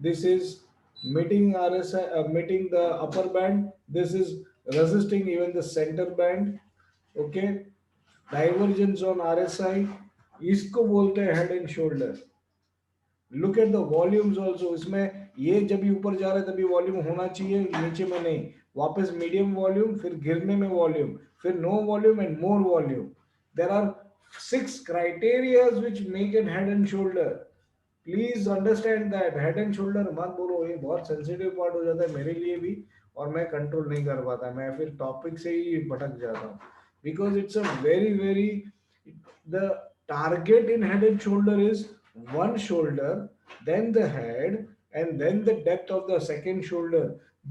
this is meeting RSI, meeting the upper band. This is resisting even the center band. Okay, divergence on RSI. इसको बोलते हैं head and shoulder. Look at the volumes also, इसमें ये जब भी ऊपर जा रहा है तभी वॉल्यूम होना चाहिए, नीचे में नहीं, वापस मीडियम वॉल्यूम, फिर गिरने में वॉल्यूम, फिर no volume and more volume. There are 6 criteria which make it head and shoulder. Please understand that. Head and shoulder मत बोलो, ये बहुत सेंसिटिव पार्ट हो जाता है मेरे लिए भी, और मैं कंट्रोल नहीं कर पाता, मैं फिर टॉपिक से ही भटक जाता हूँ. Because it's a very very, the target in head and shoulder is one shoulder, then the head, and then the depth of the second shoulder.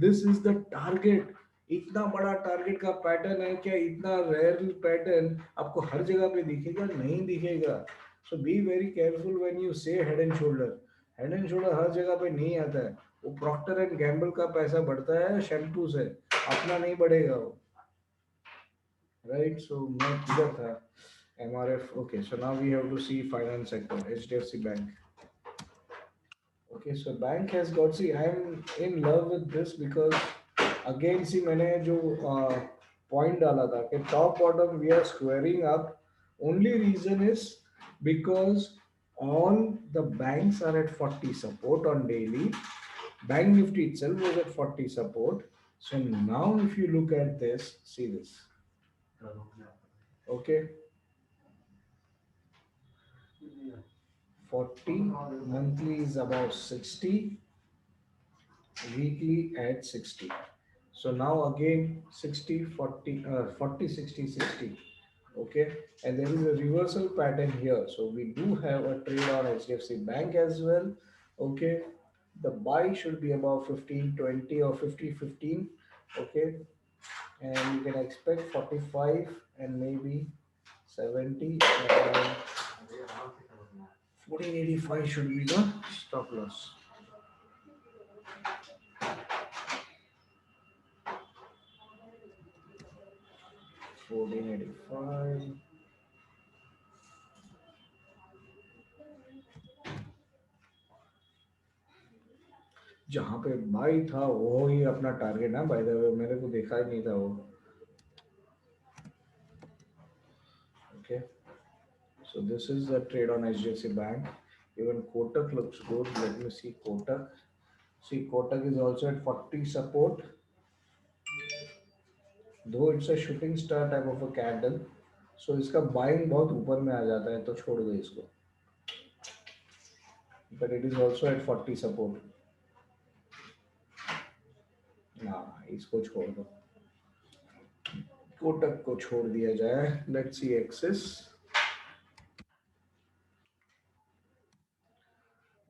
This is the target. इतना बड़ा टारगेट का pattern है क्या? इतना rare pattern आपको हर जगह पे दिखेगा नहीं दिखेगा. So be very careful when you say head and shoulder. Head and shoulder हर जगह पे नहीं आता है. वो प्रॉक्टर एंड गैम्बल का पैसा बढ़ता है शैम्पू से, अपना नहीं बढ़ेगा वो. राइट, सो मैं किधर था? MRF. Okay, so now we have to see finance sector, HDFC Bank. Okay, so bank has got, see, I'm in love with this because again, see, मैंने जो point डाला था कि top bottom we are squaring up. Only reason is because all the banks are at 40 support on daily. Bank Nifty itself was at 40 support. So now if you look at this, see this. Okay, 40 monthly is about 60, weekly at 60. So now again 60 40 40 60 60. Okay, and there is a reversal pattern here, so we do have a trade on HDFC Bank as well. Okay, the buy should be about 15 20 or 50 15. Okay, and you can expect 45 and maybe 70, and 1485 should be the stop loss. 1485. जहाँ पे by था वो ही अपना target ना, bye the वे मेरे को देखा ही नहीं था वो. Okay, so this is the trade on HDFC Bank. Even Kotak looks good. Let me see Kotak. See, Kotak is also at 40 support, though it's a shooting star type of a candle. So इसका buying बहुत ऊपर में आ जाता है तो छोड़ दो इसको. But it is also at 40 support. ना, इसको छोड़ दो, कोटक को छोड़ दिया जाए. Let's see axis.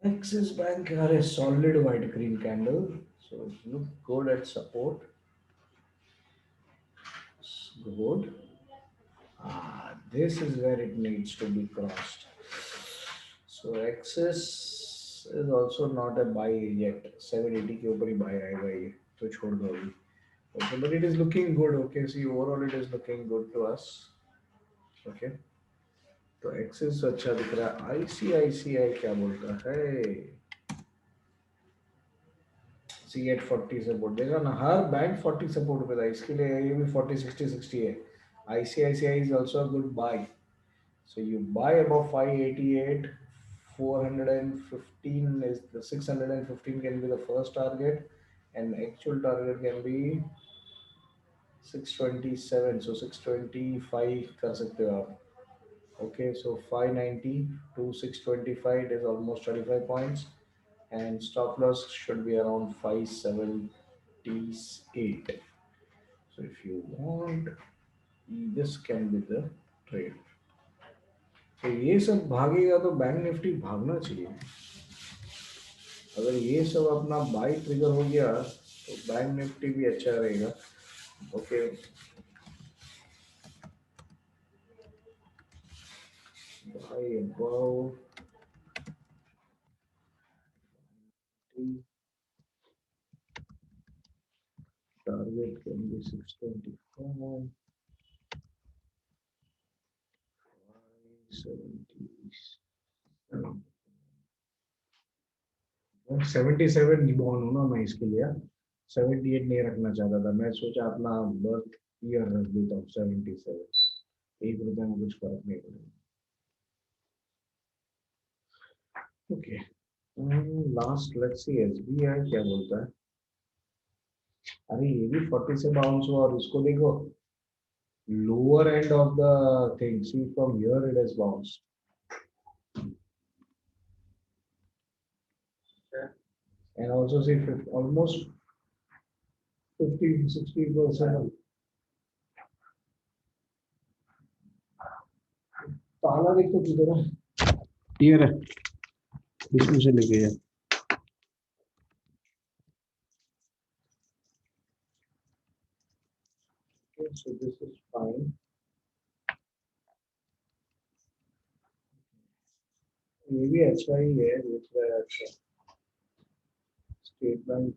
Axis Bank are a solid white green candle, so it look good at support. It's good. This is where it needs to be crossed. So Axis is also not a buy yet. 780 के ऊपर ही buy आएगा ये, तो छोड़ दो अभी. Okay, but it is looking good. Okay, see, overall it is looking good to us. Okay, तो Axis अच्छा दिख रहा है. ICICI क्या बोलता है? सी एट 40 सपोर्ट देखा ना, हर बैंक 40 सपोर्ट पे था, इसके लिए ये भी 40 60 60 है. ICICI is also a good buy. So you buy about 588, 415 is the 615 can be the first target, and actual target can be 627. So 625 कर सकते हो आप. Okay, so 590 to 625, it is almost 35 points, and stop loss should be around 578. So if you want, this can be the trade. तो ये सब भागेगा तो bank Nifty भागना चाहिए. अगर ये सब अपना बाई ट्रिगर हो गया तो बैंक निफ्टी भी अच्छा रहेगा. ओके, बाई अबाउ 625, 570, 77 बॉर्न हूँ ना मैं इसके लिए। 78 नहीं रखना चाहता था मैं, सोचा अपना बर्थ ईयर रख देता हूँ 77। 1 रुपये में कुछ फर्क नहीं पड़ेगा। Okay, last let's see SBI क्या बोलता है। अरे ये भी 40 से बाउंस हुआ, और इसको देखो lower end of the thing. See from here it has bounced. Okay. And also see almost 50-60%. ताला देख तो किधर है? Here है, इसमें से लेके जा। Okay, so this is fine. ये भी अच्छा ही है, दिख रहा है अच्छा। State Bank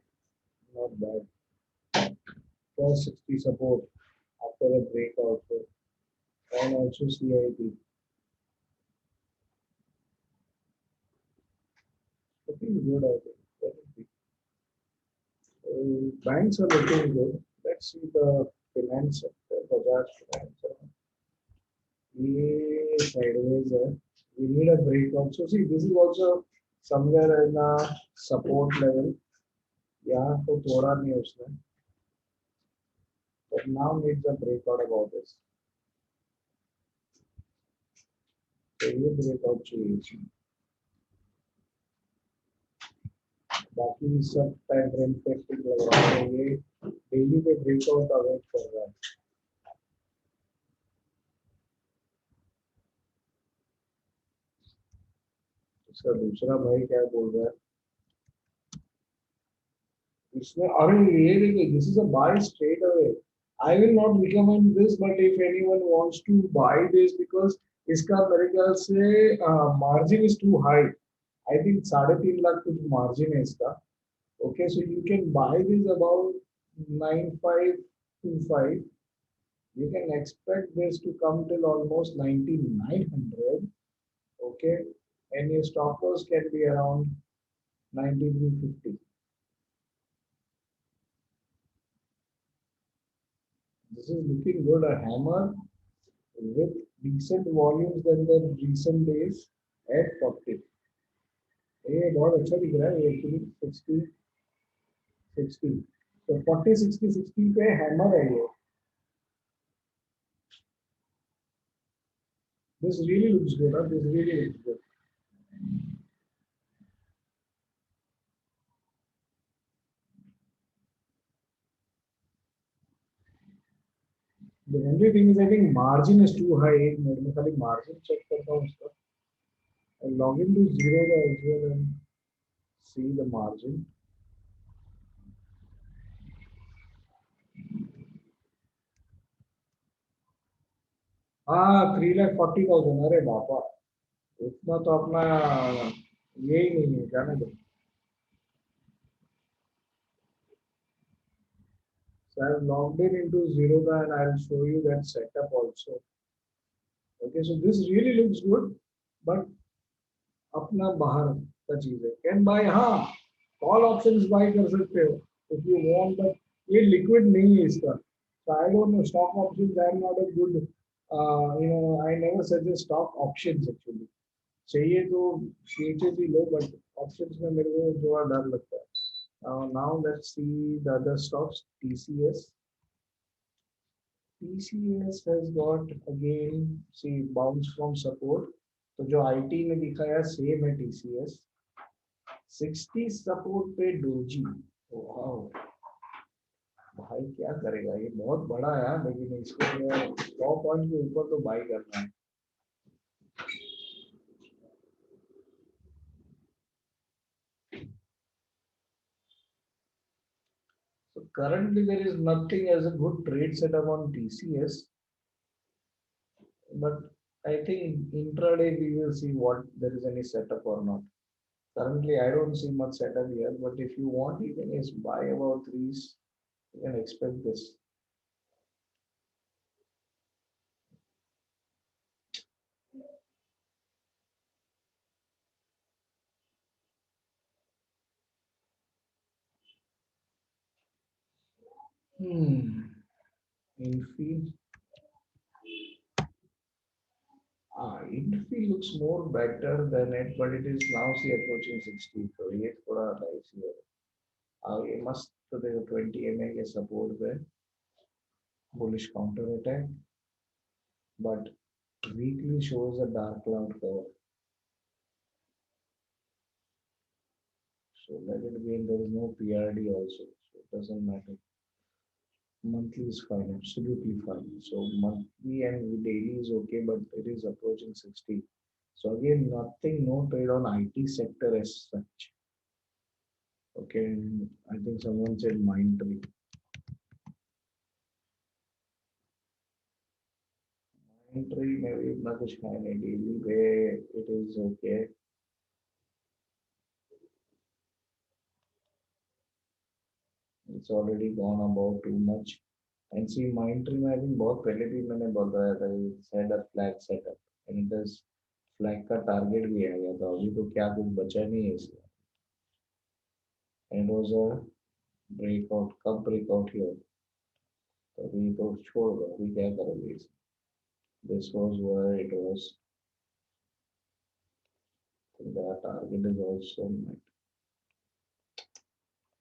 not bad. 460 support after a breakout, and also CIP. Looking good, I think. Banks are looking good. Let's see the finance sector, Bajaj Finance. ये sideways है. We need a breakout. So see, this is also somewhere in a support level. यहाँ तो तोड़ा नहीं उसने. But now needs a breakout about this. तो ये breakout चाहिए. बाकी सब टाइम फ्रेम पे ठीक लग रहा है. ये डेली पे ब्रेकआउट अवेट कर रहा है. इसका दूसरा भाई क्या बोल रहा है इसमें? अरे ये देखिए, this is a buy straight away. I will not recommend this, but if anyone wants to buy this, because इसका मेरे ख्याल से margin is too high. I think 3.5 lakh कुछ मार्जिन है इसका. Okay, so you can buy this about 9525. You can expect this to come till almost 9900. Okay, and your stop loss can be around 9350. This is looking good. A hammer with decent volumes than the recent days at 40. ये बहुत अच्छा दिख रहा है ये actually 60 60. तो 40 60 60 पे hammer है ये. This really looks good. This really looks good. The only thing is I think margin is too high. एक मिनट में खाली margin check करता हूँ उसका. I log into zero as well and see the margin. हाँ, 3,40,000. अरे बापा, इतना तो अपना ये ही नहीं है, जाने दो. So I have logged in into Zerodha and I'll show you that setup also. Okay, so this really looks good, but अपना बाहर का चीज है. Can buy, हाँ, call options buy कर सकते हो if you want, but ये liquid नहीं है इसका. So I don't know, stock options I am not a good, I never suggest stock options actually. चाहिए तो नीचे भी लो, but options में मेरे को थोड़ा डर लगता है. Now let's see the other stocks. TCS. TCS has got again, see, bounce from support. तो जो IT में दिखाया सेम है TCS. 60 सपोर्ट पे डोजी. वाओ भाई, क्या करेगा ये, बहुत बड़ा है. लेकिन इसको 100 पॉइंट के ऊपर तो बाई करना है. So currently there is nothing as a good trade setup on TCS, but I think intraday we will see what there is any setup or not. Currently I don't see much setup here, but if you want, you can just buy about threes. You can expect this. Infi. Infi looks more better than it, but it is now see approaching 60. So ये थोड़ा dicey है. ये must तो देखो 20 MA के support पे bullish counter attack, but weekly shows a dark cloud cover. So let it be, there is no PRD also, so it doesn't matter. Monthly is fine, absolutely fine. So monthly and daily is okay, but it is approaching 60. So again, nothing, no trade on IT sector as such. Okay, I think someone said Mindtree. Mindtree maybe इतना कुछ है नहीं, daily पे it is okay. It's already gone about too much. And see, Mindtree में I think बहुत पहले भी मैंने बताया था, it's had a flag setup and it is flag का टारगेट भी आ गया था, अभी तो क्या कुछ बचा नहीं है इसमें. एंड वाज अ ब्रेकआउट, कब ब्रेकआउट हियर, तो अभी तो छोड़ दो, अभी क्या करोगे इसे. This was where it was, the target is also met.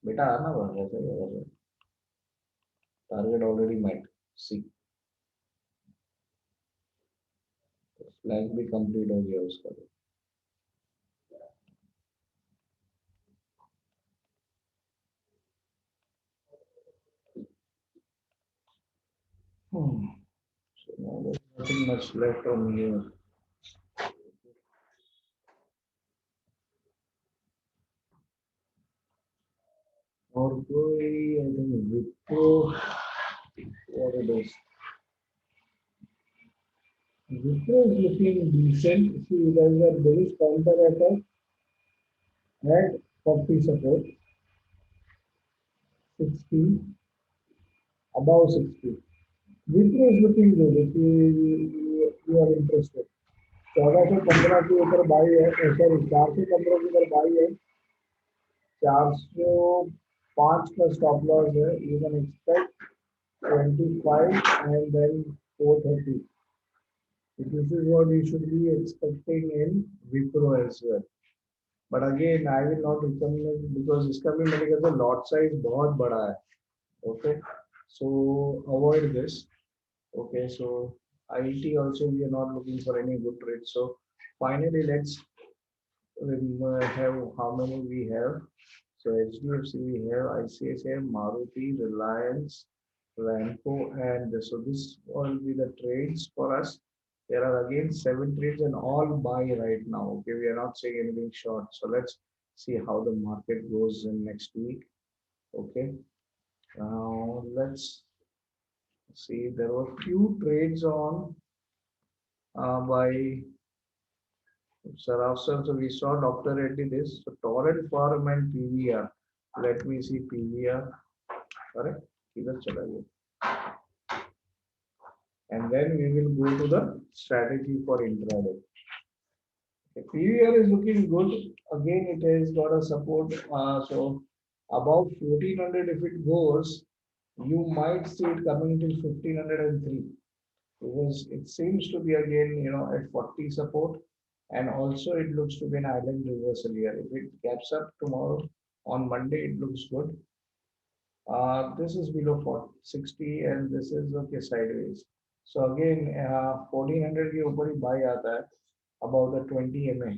बेटा आना पड़ रहा है, target already met. See flag भी कंप्लीट हो गया उसका. So now there's nothing much left on here. और कोई I think Wipro, what it is. Wipro is looking decent. See, there is a bullish counter attack at 40 support, 60, above 60. Wipro is looking good if you are interested. 1415 के ऊपर by है, sorry 415 के ऊपर by है, 405 का stop loss है. You can expect 25 and then 430. This is what you should be expecting in Wipro as well. But again, I will not recommend it because इसका भी मेरे ख्याल से lot size बहुत बड़ा है. Okay, so avoid this. Okay, so IT also we are not looking for any good trade. So finally, let's have how many we have. So HDFC we have, ICICI, Maruti, Reliance, Ramco, and so this will be the trades for us. There are again 7 trades and all buy right now. Okay, we are not saying anything short. So let's see how the market goes in next week. Okay, now let's see. There were few trades on by Saraf sir. So we saw Dr. Reddy this. So Torrent Farm and PVR. Let me see PVR. Correct. Either chala gaya. And then we will go to the strategy for intraday. PVR is looking good. Again, it has got a support. So above 1400, if it goes, you might see it coming till 1503 because it seems to be again, at 40 support. And also it looks to be an island reversal here. If it gaps up tomorrow on Monday, it looks good. This is below 40, 60 and this is okay sideways. So again, 1400 के ऊपर ही buy आता है about the 20 MA,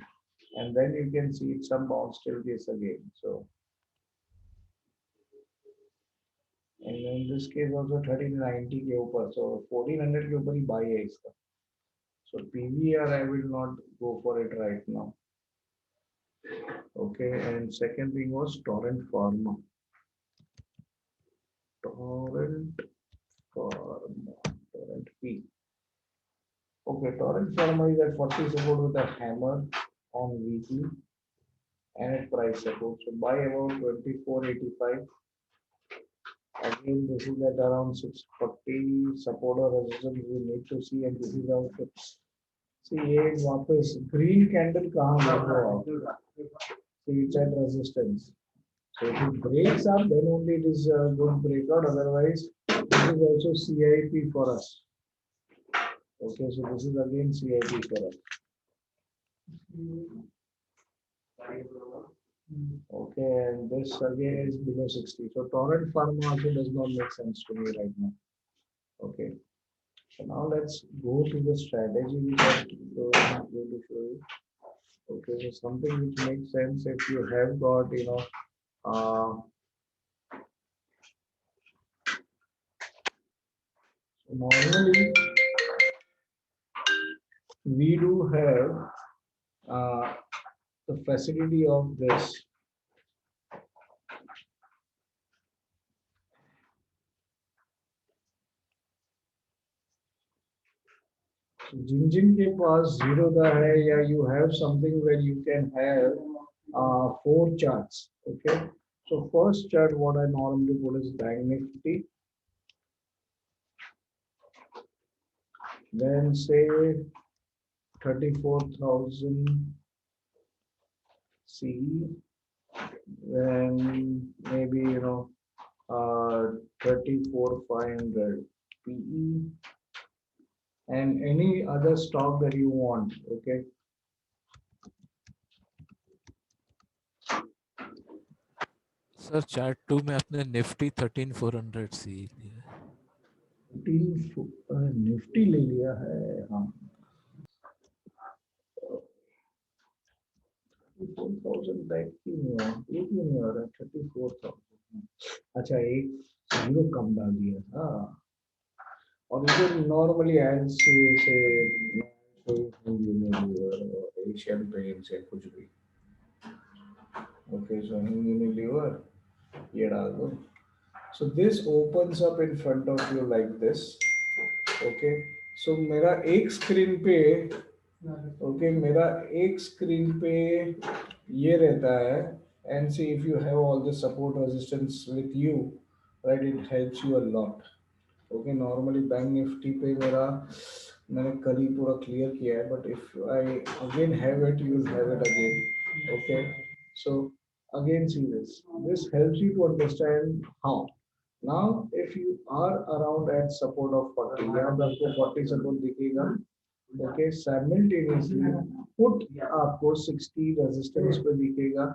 and then you can see some bounce till this again. So and in this case also 1390 के ऊपर, so 1400 के ऊपर ही buy है इसका. So PVR I will not go for it right now. Okay, and second thing was Torrent Pharma. Torrent Pharma, Torrent P. Okay, Torrent Pharma is at 40 support with a hammer on weekly and at price support. So buy about 2485. Again, this is at around 640 support or resistance we need to see, and this is also. See, ये वापस green candle कहाँ गया? See, it's at resistance. So if it breaks up, then only it is a good breakout. Otherwise, this is also CIP for us. Okay, so this is again CIP for us. Okay, and this again is below 60. So Torrent Pharma also does not make sense to me right now. Okay, so now let's go to the strategy which I'm going to show you. Okay, so something which makes sense if you have got, normally we do have the facility of this. जिन जिन के पास zero का है या you have something where you can have 4 charts. Okay, so first chart what I normally put is Bank Nifty, then say 34,000 CE, then maybe 34,500 PE, and any other stock that you want. Okay, sir chart 2 में आपने Nifty 13400 सी लिया है। Nifty ले लिया है, हाँ 34,000 back ही नहीं हुआ, एक ही नहीं हो रहा, 34,000। अच्छा, एक जीरो कम डाल दिया था, और इधर नॉर्मली से एशियन पेंट्स है कुछ भी। ओके, सो यूनिलीवर ये डाल दो। So this opens up in front of you like this. Okay, so मेरा एक स्क्रीन पे मेरा एक स्क्रीन पे ये रहता है, and see if you have all the support resistance with you, right, it helps you a lot. Okay, normally bank Nifty पे मेरा मैंने कल ही पूरा क्लियर किया है, but if I again have it, you will have it again. Okay, so again see this helps you to understand how. Now if you are around at support of 40, यहाँ पे आपको 40 support दिखेगा। Okay, simultaneously put आपको 60 resistance पे दिखेगा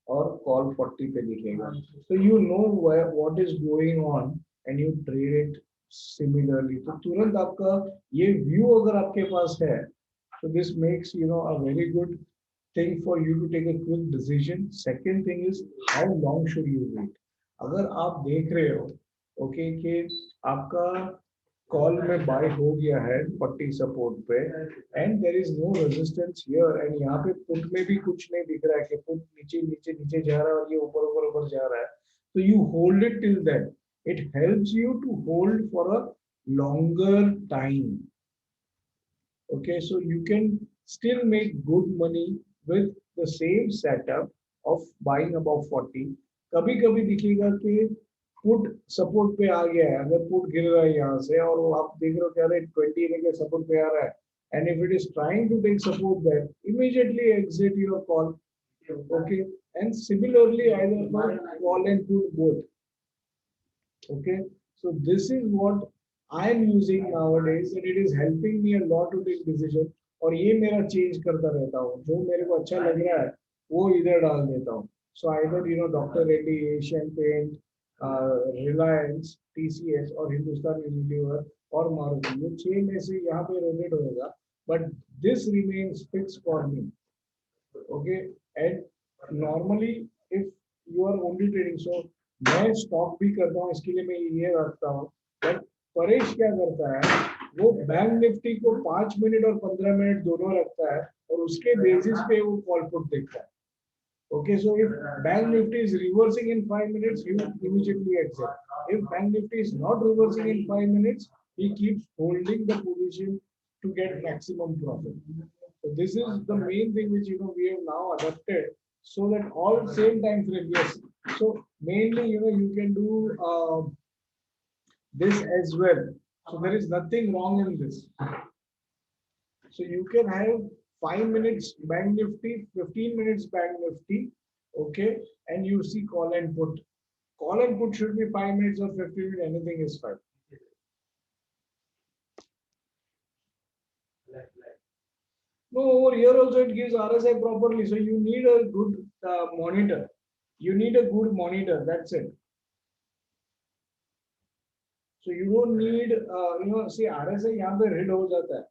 और call 40 पे दिखेगा, so you know where what is going on and you trade it similarly. तो तुरंत आपका ये view अगर आपके पास है, so this makes a very good thing for you to take a quick decision. Second thing is how long should you wait. अगर आप देख रहे हो okay कि आपका कॉल में बाय हो गया है 40 सपोर्ट पे, and there is no resistance here, and यहाँ पे पुट में भी कुछ नहीं दिख रहा है कि पुट नीचे नीचे नीचे जा रहा है और ये ऊपर ऊपर ऊपर जा रहा है, तो you hold it till then. It helps you to hold for a longer time. Okay, so you can still make good money with the same setup of buying above 40. कभी कभी दिखेगा कि पुट सपोर्ट पे आ गया है, अगर put गिर रहा है यहाँ से और वो आप देख रहे हो क्या 20 लेके सपोर्ट पे आ रहा है, and if it is trying to take support there, immediately exit your call. Okay, and similarly either call and put both. Okay, so this is what I am using nowadays, and it is helping me a lot to take decision. और ये मेरा change करता रहता हूँ, जो मेरे को अच्छा लग रहा है वो इधर डाल देता हूँ. So either doctor Reddy, Asian paint, Reliance, TCS और हिंदुस्तान यूनिलीवर और मारुति, ये 6 में से यहाँ पे रोटेट होगा, but this remains fix for me. Okay, and normally if you are only trading, so मैं स्टॉक भी करता हूँ, इसके लिए मैं ये रखता हूँ. बट परेश क्या करता है, वो बैंक निफ्टी को 5 मिनट और 15 मिनट दोनों रखता है और उसके बेसिस पे वो कॉल पुट देखता है. Okay, so if Bank Nifty is reversing in 5 minutes, he will immediately exit. If Bank Nifty is not reversing in 5 minutes, he keeps holding the position to get maximum profit. So this is the main thing which we have now adopted, so that all same time frame. Yes. So mainly you can do this as well. So there is nothing wrong in this. So you can have 5 minutes Bank Nifty, 15 minutes Bank Nifty. Okay, and you see call and put. Call and put should be 5 minutes or 15 minutes, anything is fine. No, over here also it gives RSI properly. So you need a good monitor. You need a good monitor. That's it. So you don't need, see RSI यहाँ पे read हो जाता है.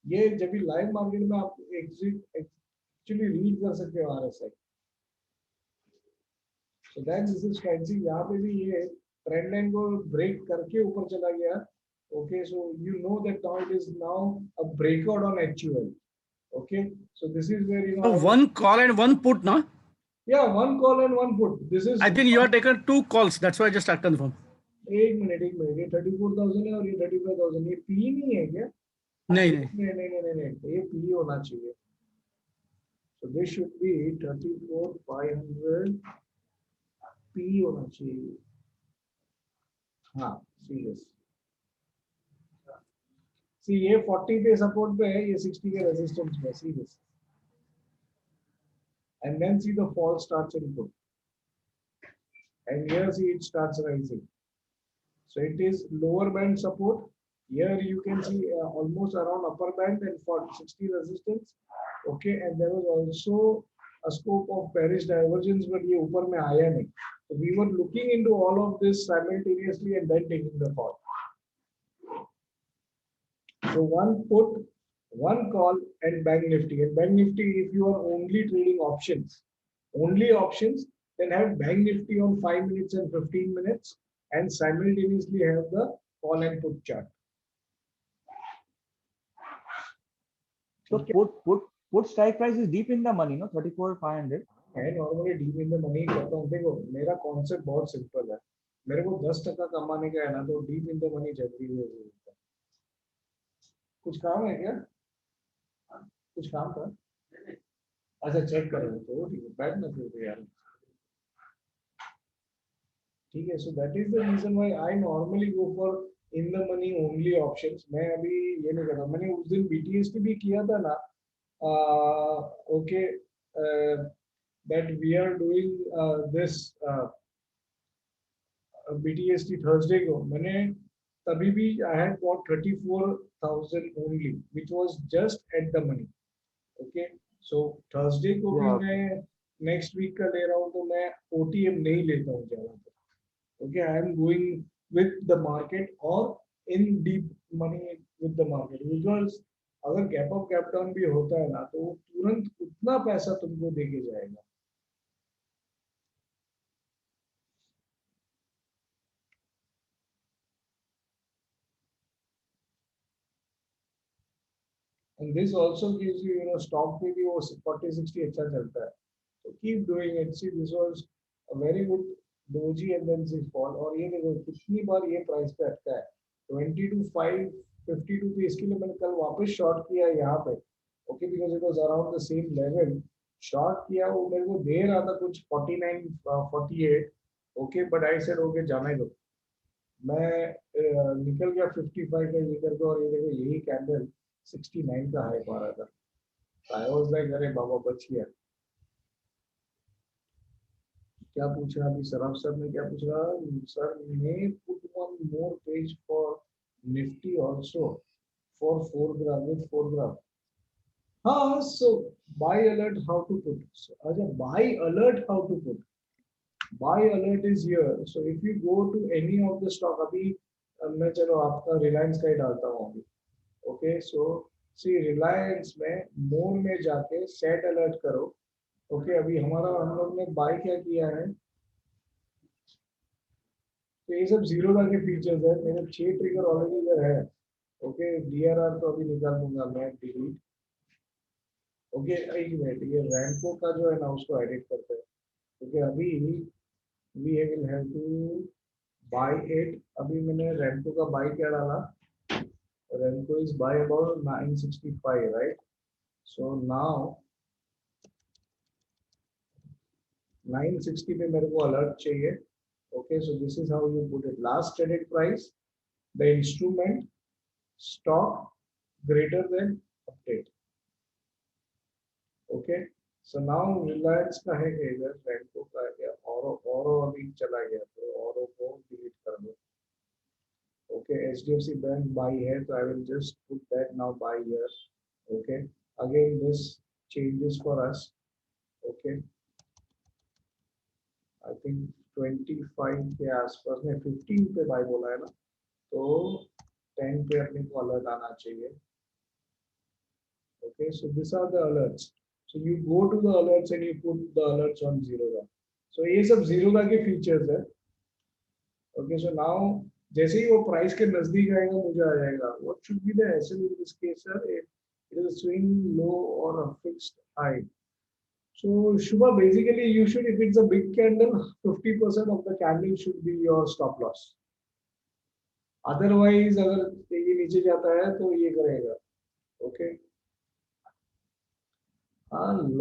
ये जब भी live market में आप actually read कर सकते हो RSI. So that this is fine. See यहाँ पे भी ये trend line को break करके ऊपर चला गया. Okay, so you know that now it is now a breakout on HUL. Okay, so this is where So one call and one put, no? Yeah, one call and one put. This is. I think you have taken 2 calls. That's why I just confirm. एक minute ये 34,000 है और ये 35,000 ये P नहीं है क्या? नहीं ये पी होना चाहिए. So this should be 34,500 P होना चाहिए. हाँ, see this. See ये 40 पे सपोर्ट पे है, ये 60 के रेजिस्टेंस पे. See this. And then see the fall starts in put. And here see it starts rising. So it is lower band support. Here you can see almost around upper band and for 60 resistance. Okay, and there was also a scope of bearish divergence, but ये ऊपर में आया नहीं. So we were looking into all of this simultaneously and then taking the call. So one put, one call, and Bank Nifty. And Bank Nifty, if you are only trading options, then have Bank Nifty on 5 minutes and 15 minutes, and simultaneously have the call and put chart. So put strike price is deep in the money, no? 34,500. मैं normally deep in the money करता हूँ. देखो मेरा concept बहुत simple है. मेरे को 10% कमाने का है ना, तो डीप इन द मनी जरूरी है. कुछ काम है क्या? कुछ काम था? अच्छा चेक करो तो ठीक है. बैठना फिर यार. ठीक है. So that is the reason why I normally go for in the money only options. मैं अभी ये नहीं करता. मैंने उस दिन BTST भी किया था ना. Okay, that we are doing this BTST Thursday को. मैंने तभी भी I had bought 34,000 only, which was just at the money. Okay, so Thursday को भी मैं next week का ले रहा हूँ, तो मैं OTM नहीं लेता हूँ ज़्यादा. Okay, I am going with the market or in deep money with the market, because अगर gap up gap down भी होता है ना, तो तुरंत उतना पैसा तुमको देके जाएगा. And this also gives you, stock पे भी वो 40-60 अच्छा चलता है. So keep doing it. See, this was a very good doji and then this fall. और ये देखो कितनी बार ये प्राइस पे अटका है. 22,552 पे इसके लिए मैंने कल वापस शॉर्ट किया यहाँ पे. Okay, because it was around the same level. Short किया, वो मेरे को दे रहा था कुछ 49, 48. Okay, but I said okay जाने दो. मैं निकल गया 55 का ये करके, और ये देखो यही कैंडल 69 का हाई पा रहा था. I was like अरे बाबा बच गया. क्या पूछा अभी सराफ सर ने? क्या पूछा सर ने? put one more page for Nifty also for 4 graph with 4 graph. हाँ, so buy alert how to put. So, अच्छा, buy alert how to put. Buy alert is here. So if you go to any of the stock, अभी मैं चलो आपका Reliance का ही डालता हूँ अभी. Okay, so see Reliance में मोर में जाके सेट अलर्ट करो. ओके, अभी हम लोग ने बाय क्या किया है, तो ये सब जीरो का के फीचर्स है. मेरे 6 ट्रिगर ऑलरेडी इधर है. ओके, डीआरआर तो अभी निकाल दूंगा मैं, डिलीट. ओके, एक मिनट, ये रैंको का जो है ना उसको एडिट करते हैं. ओके, अभी we will have to buy it. अभी मैंने रैंको का बाय क्या डाला? रैंको is buy about 965, right? So now 960 पे मेरे को अलर्ट चाहिए. Okay, so this is how you put it. Last traded price, the instrument, stock greater than update. Okay, so now Reliance का है इधर, Renko औरो अभी चला गया तो औरो को डिलीट कर दो. Okay, HDFC Bank buy here, so I will just put that now buy here. Okay, again this changes for us. Okay, I think 25 के आसपास में 15 पे buy बोला है ना, तो 10 पे अपने को alert आना चाहिए. Okay, so these are the alerts. So you go to the alerts and you put the alerts on Zerodha. So ये सब Zerodha के features है. Okay, so now जैसे ही वो प्राइस के नजदीक आएगा मुझे आ जाएगा. What should be the SL in this case, sir? It is a swing low or a fixed high. So Shubha, basically you should, if it's a big candle, 50% of the candle should be your stop loss. Otherwise, अगर ये नीचे जाता है तो ये करेगा. Okay.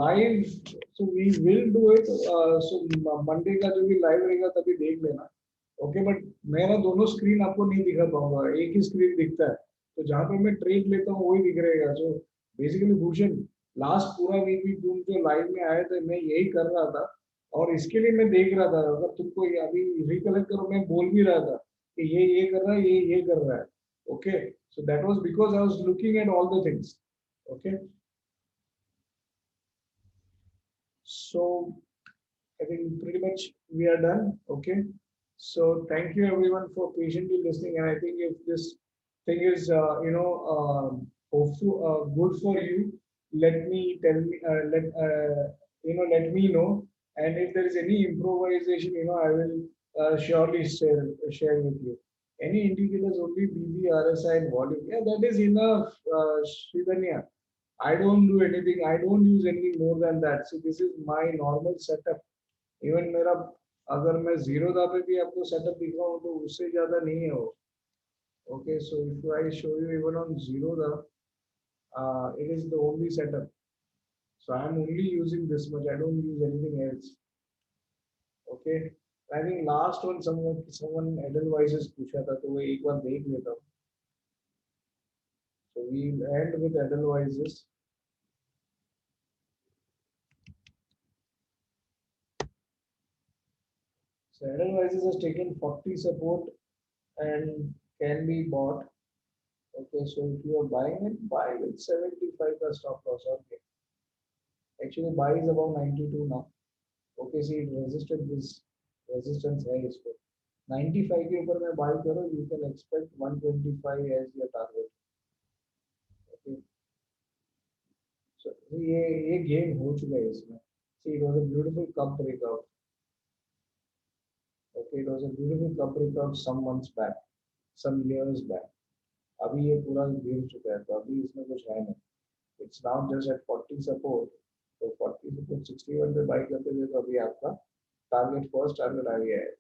Live, so we will do it. So Monday का जो भी live रहेगा तभी देख लेना. ओके, बट मैं ना दोनों स्क्रीन आपको नहीं दिखा पाऊंगा, एक ही स्क्रीन दिखता है. तो जहाँ पे मैं ट्रेड लेता हूँ वही दिख रहेगा. जो बेसिकली भूषण लास्ट पूरा वीक भी तुम जो लाइव में आए थे मैं यही कर रहा था और इसके लिए मैं देख रहा था. अगर तुमको अभी रिकलेक्ट करो, मैं बोल भी रहा था कि ये कर रहा है, ये कर रहा है. Okay, so that was because I was looking at all the things. Okay, so I think pretty much we are done. Okay. So thank you everyone for patiently listening, and I think if this thing is hopeful, good for you, let me let me know, and if there is any improvisation, I will surely share with you. Any indicators, only BB, RSI and volume. Yeah, that is enough, Sridhanya. I don't do anything. I don't use anything more than that. So this is my normal setup. Even मेरा अगर मैं Zerodha पे भी आपको setup दिखाऊं तो उससे ज्यादा नहीं है वो. Okay, so if I show you even on Zerodha, it is the only setup. So I am only using this much. I don't use anything else. Okay, I think last one someone Edelweiss पूछा था तो वो एक बार देख लेता हूँ. So we'll end with Edelweiss. So Edelweiss has taken 40 support and can be bought. Okay, so if you are buying it, buy with 75 का stop loss. Okay, actually buy is about 92 now. Okay, see it resisted this resistance है इसको. 95 के ऊपर में buy करो, you can expect 125 as your target. Okay, so ये game हो चुका है इसमें. See, it was a beautiful cup breakout. Okay, it was a beautiful cup breakout some months back, some years back. अभी ये पूरा गिर चुका है, तो अभी इसमें कुछ है नहीं. It's now just at 40 support. तो 40 support 61 पे बाय करते हुए तो अभी आपका टारगेट फर्स्ट टारगेट आ गया है.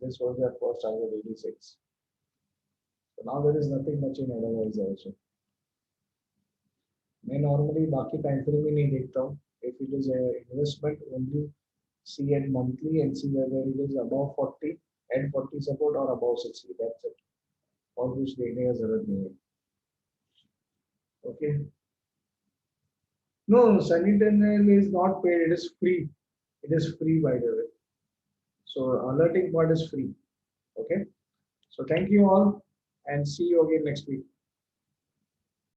This was their first target 86. So now there is nothing much in Edelweiss also. मैं normally बाकी टाइम फ्रेम ही नहीं देखता हूँ. If it is a investment, only see at monthly and see whether it is above 40 and 40 support or above 60. That's it. और कुछ देखने का जरूरत नहीं है. Okay. No, Sunny Tunnel is not paid. It is free. It is free, by the way. So alerting part is free. Okay. So thank you all and see you again next week.